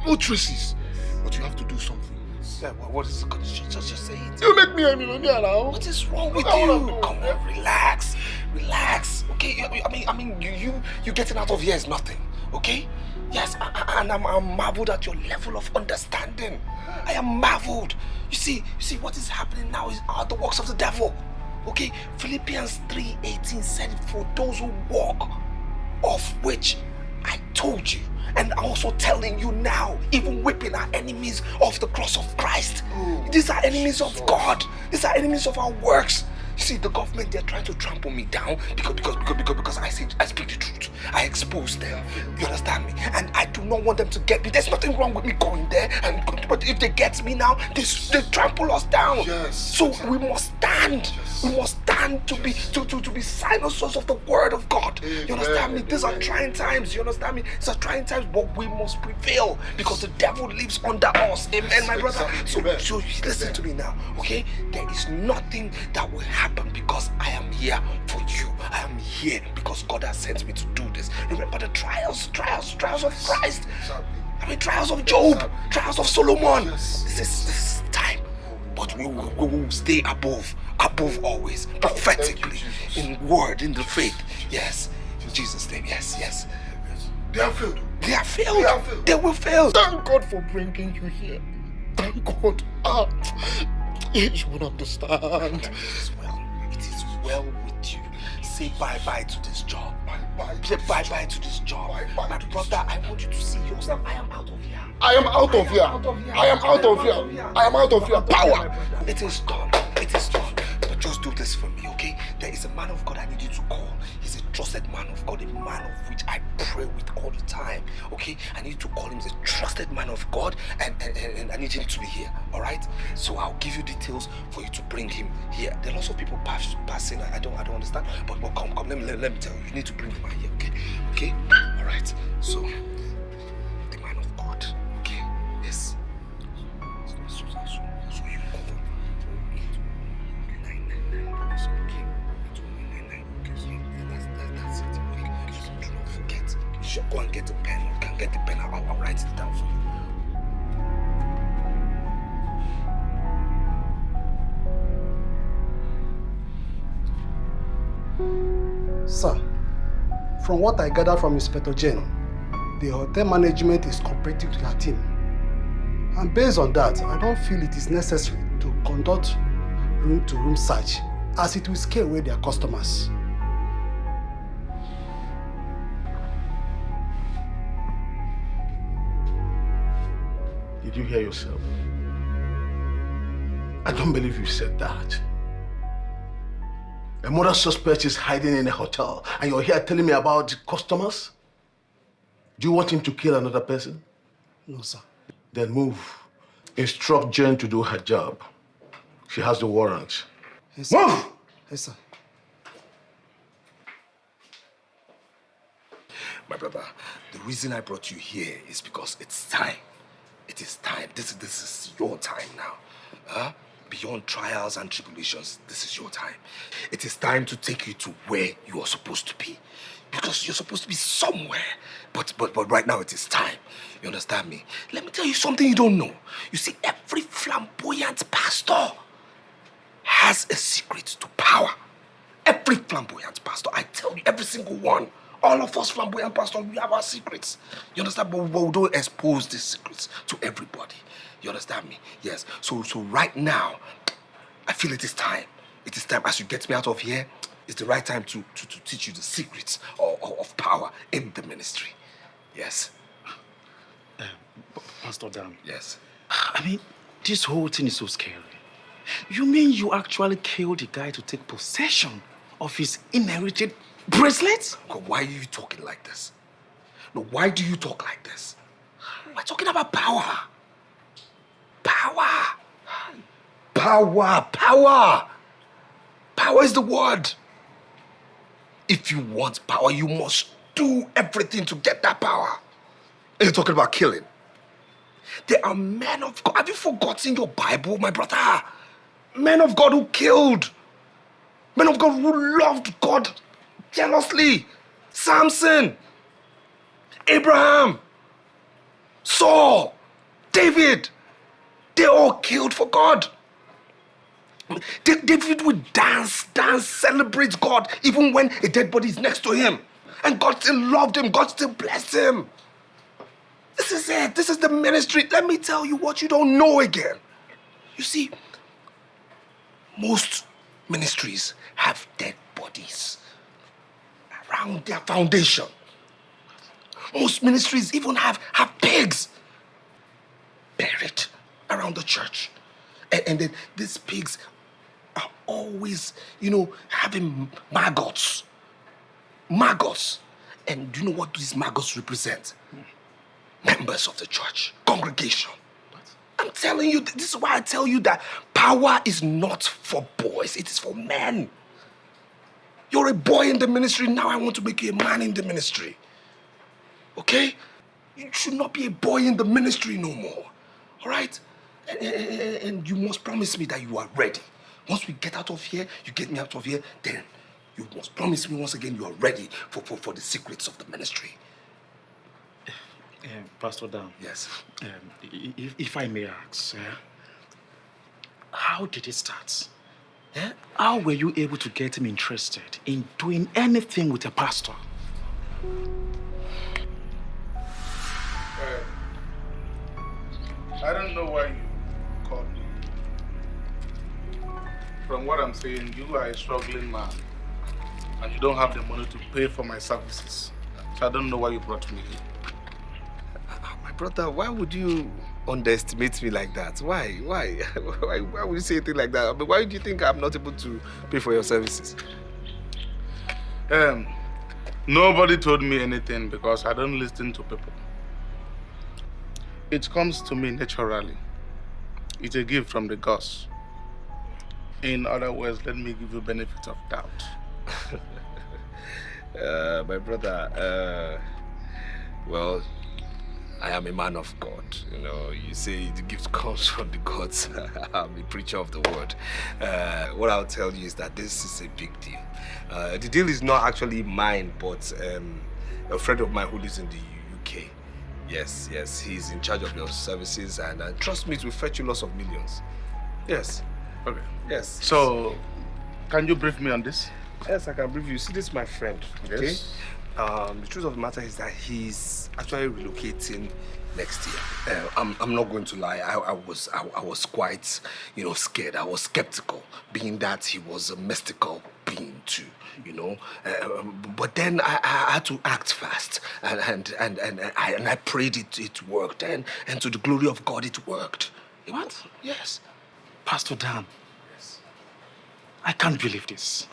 No traces. But you have to do something.
Yeah, what is it? Just say it.
You make me a millionaire now.
What is wrong with you? Come on, relax. Okay, I mean, you getting out of here is nothing. Okay? Yes, and I'm marveled at your level of understanding. I am marveled. You see, what is happening now is the works of the devil. Okay? Philippians 3:18 said, "For those who walk, of which I told you." And I'm also telling you now, even whipping our enemies off the cross of Christ. These are enemies of God. These are enemies of our works. You see, the government, they're trying to trample me down because I speak the truth. I expose them. You understand me? And I do not want them to get me. There's nothing wrong with me going there. But if they get me now, they trample us down.
Yes.
So we must stand.
We must stand to be signers of the word of God. You understand me? These are trying times. You understand me? These are trying times, but we must prevail because the devil lives under us. Amen, my brother. So listen to me now, okay? There is nothing that will happen because I am here for you. I am here because God has sent me to do this. Remember the trials of Christ. I mean, trials of Job, trials of Solomon. This is time. But we will stay above always, prophetically, in word, in the faith. Yes, in Jesus' name, yes.
They have failed.
They have failed. They will fail.
Thank God for bringing you here. Thank God. You would understand.
It is well with you. Say bye-bye to this job. Say bye-bye to this job. My brother, I want you to see yourself. I am out of here.
I am out of here. I am out of here. I am out of here. Power.
It is done. It is done. But just do this for me, okay? There is a man of God I need you to call. He's a trusted man of God, a man of which I pray with all the time, okay? I need to call him a trusted man of God, and I need him to be here, all right? So I'll give you details for you to bring him here. There are lots of people passing. I don't understand, but come. Let me tell you. You need to bring him here, okay? All right. So the man of God, okay? Yes. So you call. Do not forget. You should go and get the pen. You can get the pen. I'll write it down for you.
Sir, from what I gather from Inspector Jen, the hotel management is cooperating to her team. And based on that, I don't feel it is necessary to conduct room-to-room search, as it will scare away their customers.
Did you hear yourself? I don't believe you said that. A murder suspect is hiding in a hotel, and you're here telling me about customers? Do you want him to kill another person?
No, sir.
Then move. Instruct Jen to do her job. She has the warrant.
Yes, sir.
Move!
Yes, sir.
My brother, the reason I brought you here is because it's time. It is time. This is your time now. Beyond trials and tribulations, this is your time. It is time to take you to where you are supposed to be. Because you're supposed to be somewhere. But right now it is time. You understand me? Let me tell you something you don't know. You see, every flamboyant pastor has a secret to power. Every flamboyant pastor, I tell you, every single one. All of us flamboyant pastors, we have our secrets. You understand? But we don't expose these secrets to everybody. You understand me? Yes. So right now, I feel it is time. It is time. As you get me out of here, it's the right time to teach you the secrets of power in the ministry. Yes.
Pastor Dan.
Yes.
I mean, this whole thing is so scary. You mean you actually killed the guy to take possession of his inherited bracelet?
God, why are you talking like this? No, why do you talk like this? We're talking about power. Power. Power is the word. If you want power, you must do everything to get that power. And you're talking about killing. There are men of God. Have you forgotten your Bible, my brother? Men of God who killed. Men of God who loved God jealously. Samson, Abraham, Saul, David. They all killed for God. David would dance, celebrate God, even when a dead body is next to him. And God still loved him. God still blessed him. This is it. This is the ministry. Let me tell you what you don't know again. You see, most ministries have dead bodies around their foundation. Most ministries even have pigs buried around the church. And then these pigs are always, having maggots. Maggots. And do you know what these maggots represent? Members of the church, congregation. I'm telling you, this is why I tell you that
Power is not for boys, it is for men. You're a boy in the ministry, now I want to make you a man in the ministry. Okay? You should not be a boy in the ministry no more. All right? And you must promise me that you are ready. Once we get out of here, you get me out of here, then you must promise me once again you are ready for the secrets of the ministry.
Pastor Dan.
Yes.
If I may ask, how did it start? How were you able to get him interested in doing anything with a pastor?
I don't know why you called me. From what I'm saying, you are a struggling man and you don't have the money to pay for my services. So I don't know why you brought me here.
My brother, why would you underestimate me like that? Why? Why would you say a thing like that? I mean, why do you think I'm not able to pay for your services?
Nobody told me anything because I don't listen to people. It comes to me naturally. It's a gift from the gods. In other words, let me give you benefit of doubt.
My brother, well, I am a man of God. You know, you say the gift comes from the gods. I'm a preacher of the word. What I'll tell you is that this is a big deal. The deal is not actually mine, but a friend of mine who lives in the UK. Yes, he's in charge of your services, and trust me, it will fetch you lots of millions. Yes.
Okay.
Yes.
So, can you brief me on this?
Yes, I can brief you. See, this is my friend. Okay.
Yes.
The truth of the matter is that he's actually relocating next year. I'm not going to lie. I was quite, scared. I was skeptical, being that he was a mystical being too. But then I had to act fast, and I prayed it worked, and to the glory of God it worked.
What?
Yes.
Pastor Dan. Yes. I can't believe this.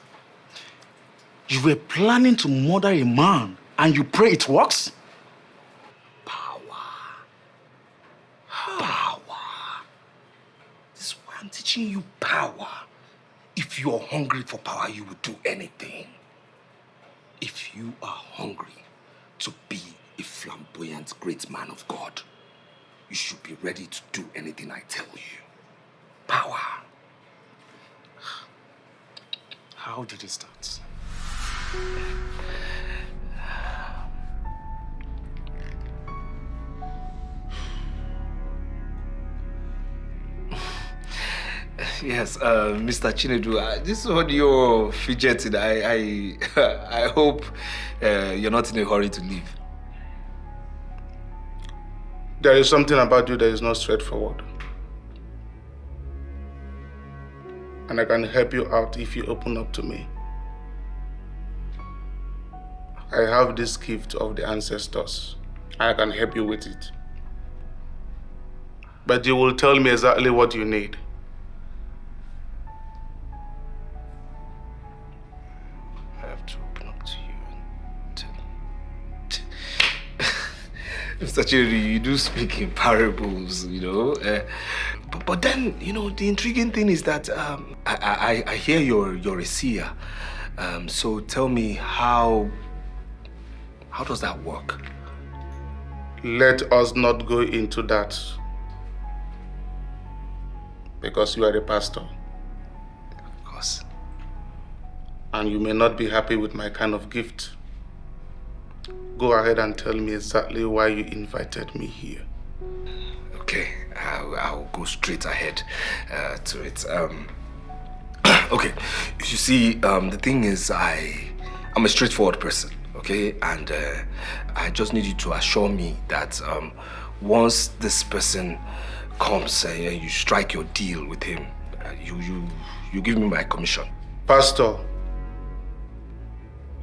You were planning to murder a man and you pray it works?
Power. This is why I'm teaching you power. If you're hungry for power, you will do anything. If you are hungry to be a flamboyant great man of God, you should be ready to do anything I tell you. Power.
How did it start?
Yes, Mr. Chinedu, this is what you're fidgeting. I hope you're not in a hurry to leave.
There is something about you that is not straightforward. And I can help you out if you open up to me. I have this gift of the ancestors. I can help you with it. But you will tell me exactly what you need.
I have to open up to you and tell. Mr. Chinedu, you do speak in parables, But then, the intriguing thing is that I hear you're a seer. So tell me, how does that work?
Let us not go into that. Because you are a pastor.
Of course.
And you may not be happy with my kind of gift. Go ahead and tell me exactly why you invited me here.
Okay, I'll go straight ahead to it. Okay, you see, the thing is, I'm a straightforward person, okay? And I just need you to assure me that once this person comes and you strike your deal with him, you give me my commission.
Pastor,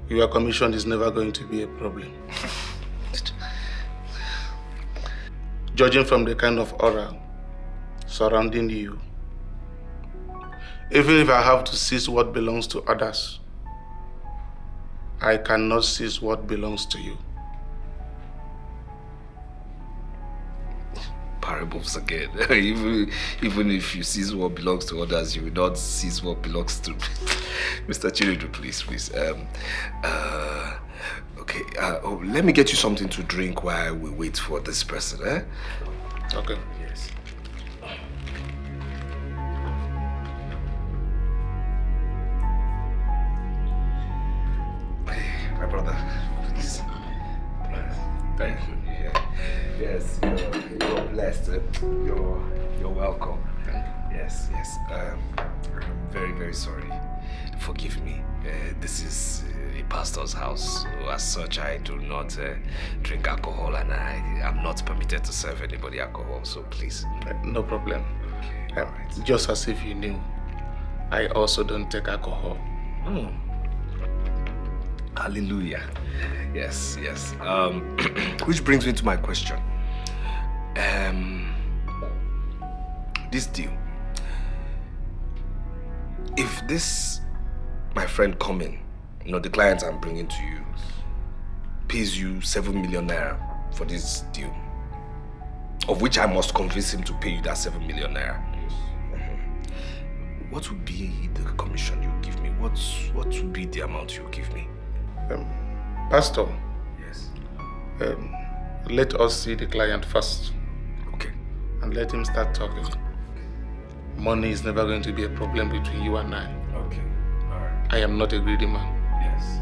your commission is never going to be a problem. Judging from the kind of aura surrounding you, even if I have to seize what belongs to others, I cannot seize what belongs to you.
comparables again. even if you seize what belongs to others, you will not seize what belongs to Mr. Chinedu, please. Okay, let me get you something to drink while we wait for this person, eh?
Okay.
Yes. My brother, please.
Thank you.
Yeah. Yes, you're blessed. You're welcome. Yes. I'm very, very sorry. Forgive me. This is a pastor's house. So as such, I do not drink alcohol, and I am not permitted to serve anybody alcohol. So please.
No problem. Just as if you knew, I also don't take alcohol.
Hallelujah. Yes. Which brings me to my question. This deal. If this, my friend coming, the client I'm bringing to you, pays you 7 million naira for this deal, of which I must convince him to pay you that 7 million naira. What would be the commission you give me? What would be the amount you give me?
Pastor.
Yes.
Let us see the client first.
Okay.
And let him start talking. Money is never going to be a problem between you and I.
Okay. All right.
I am not a greedy man.
Yes.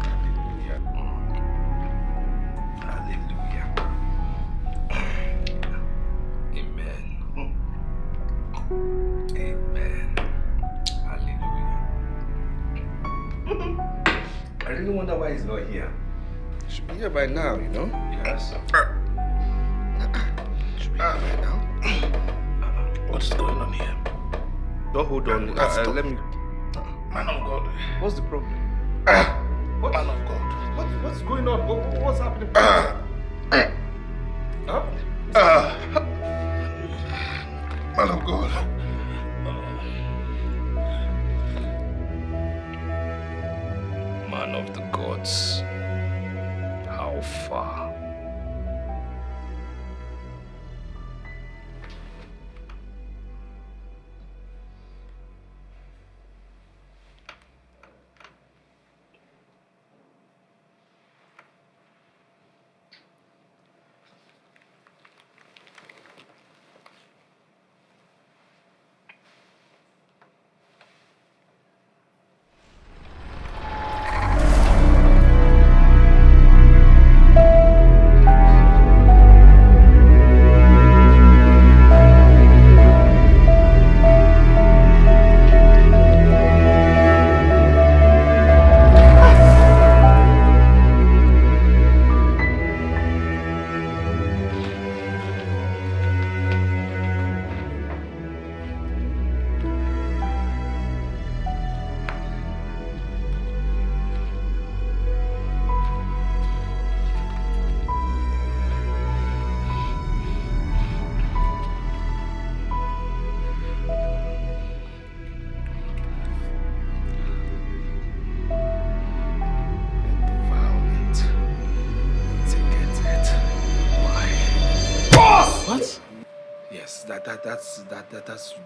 Hallelujah. Hallelujah. Amen. Hallelujah. I really wonder why he's not here. He should be here by now, Yes. Should be here by now.
What's going on here?
Don't hold on. Let me.
Man of God.
What's the problem?
Man of God.
What's going on? What's happening?
Man of God.
Man of the gods. How far?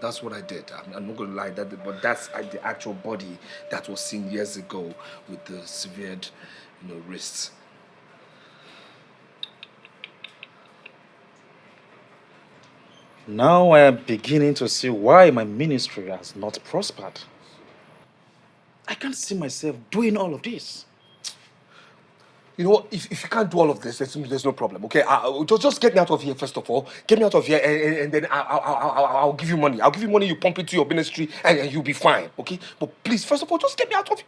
That's what I did. I'm not gonna lie, but that's the actual body that was seen years ago with the severed, wrists.
Now I am beginning to see why my ministry has not prospered. I can't see myself doing all of this.
You know what? If you can't do all of this, there's no problem. Okay, just get me out of here first of all. Get me out of here, and then I'll give you money. I'll give you money. You pump it to your ministry, and you'll be fine. Okay, but please, first of all, just get me out of here.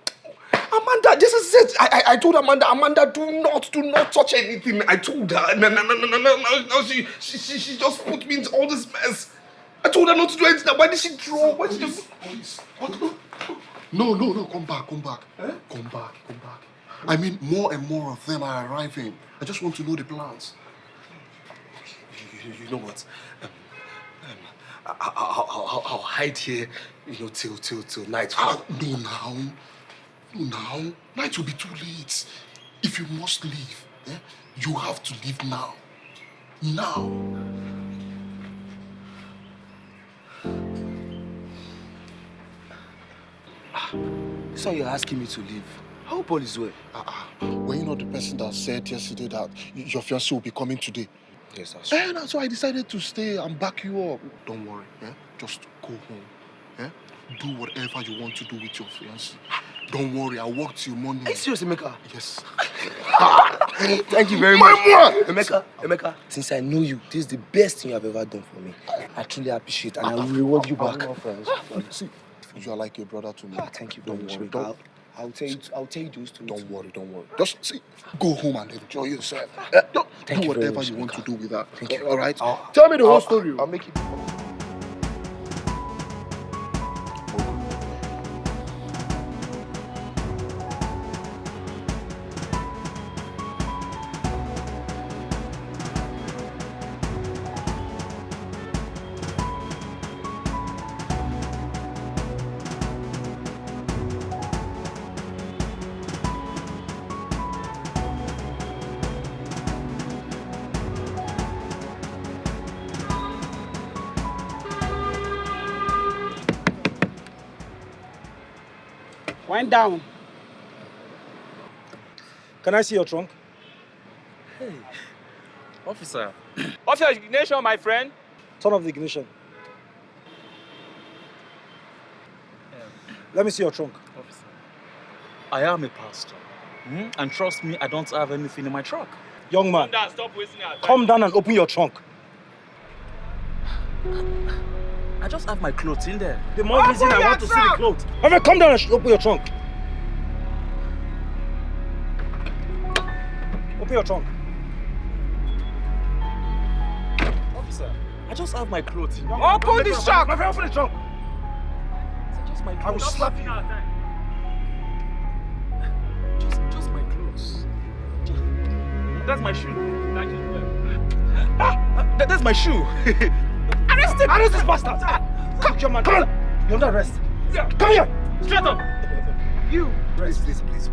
Amanda, this is it. I told Amanda, do not touch anything. I told her. No. She just put me into all this mess. I told her not to do anything. Why did she draw? Why did she?
What? No, come back.
Eh?
Come back. I mean, more and more of them are arriving. I just want to know the plans.
You know what? I'll hide here, till night.
No, now. Night will be too late. If you must leave, you have to leave now. Now.
this one you're asking me to leave. I hope all is well.
Were you not the person that said yesterday that your fiancé will be coming today?
Yes, that's true.
And so I decided to stay and back you up. Don't worry, just go home. Do whatever you want to do with your fiancé. Don't worry, I'll work till morning.
Are you serious, Emeka?
Yes.
Thank you very much. Emeka, since I know you, this is the best thing you have ever done for me. I truly appreciate it and I will reward you back.
See, you are like your brother to me.
Thank you very much. I'll tell you those two.
Don't worry. Just see, go home and enjoy yourself.
Thank
do
you very
whatever
much,
you want to do with that.
Thank you.
All right? Tell me the whole story.
I'll make it.
Wind down. Can I see your trunk?
Hey, officer. Off your ignition, my friend.
Turn off the ignition. Let me see your trunk.
Officer, I am a pastor. And trust me, I don't have anything in my truck.
Young man,
Calm down, stop wasting our time.
come down and open your trunk.
I just have my clothes in there.
The more reason I want to see the clothes. Ever come down and open your trunk. Open your trunk.
Officer, I just have my clothes in there.
Open this trunk! My friend, open the trunk!
Just my clothes.
I will slap you.
Just my clothes. That's my shoe. That's my shoe.
Arrest him! Arrest this bastard! Come here, man. Come on! You're under arrest. Come here! Straight up! You! Please.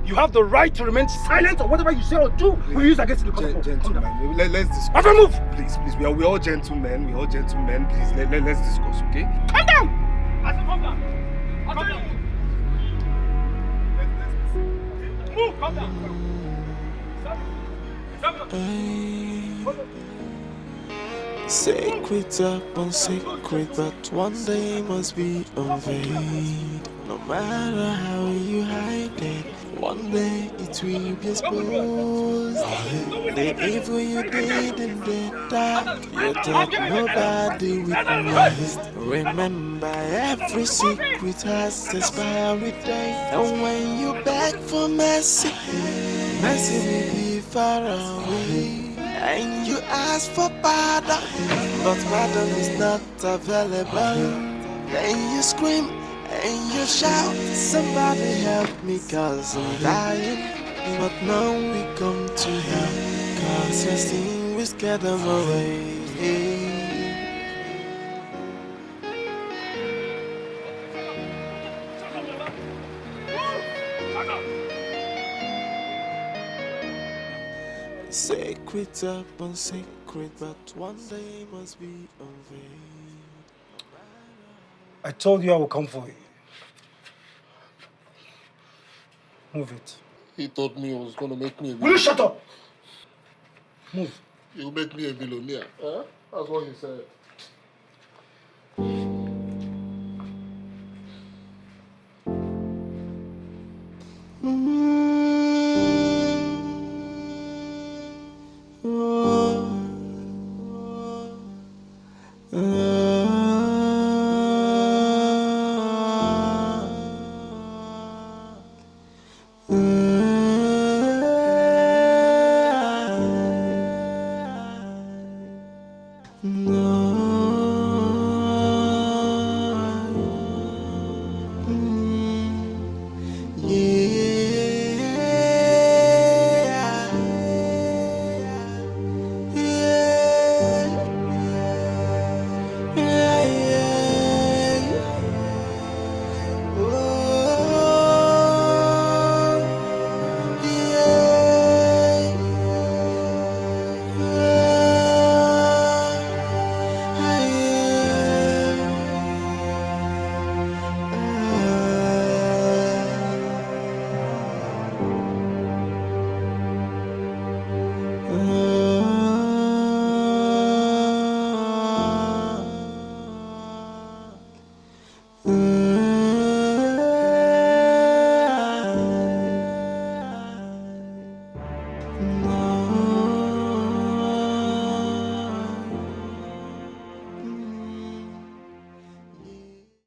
You have the right to remain silent or whatever you say or do we use against the court.
Gentlemen, let's discuss.
My friend, move!
Please, we're all gentlemen. We're all gentlemen. Please, let's discuss, okay?
Come down!
I said, come down. I'll tell you. Move, come down.
Sacred upon sacred, but one day must be unveiled. No matter how you hide it, one day it will be exposed. The evil you did in the dark, you thought nobody witnessed. Remember, every secret has expiry date. And when you beg for mercy, mercy will be far away. And you ask for pardon, but pardon is not available. Then you scream and you shout, somebody help me cause I'm dying. But now we come to help, cause your sin will scare them away. Sacred upon sacred, but one day must be unveiled.
I told you I will come for you. Move it.
He told me he was going to make me a
Will you shut up? Move.
You'll make me a billionaire. That's what he said.
Oh,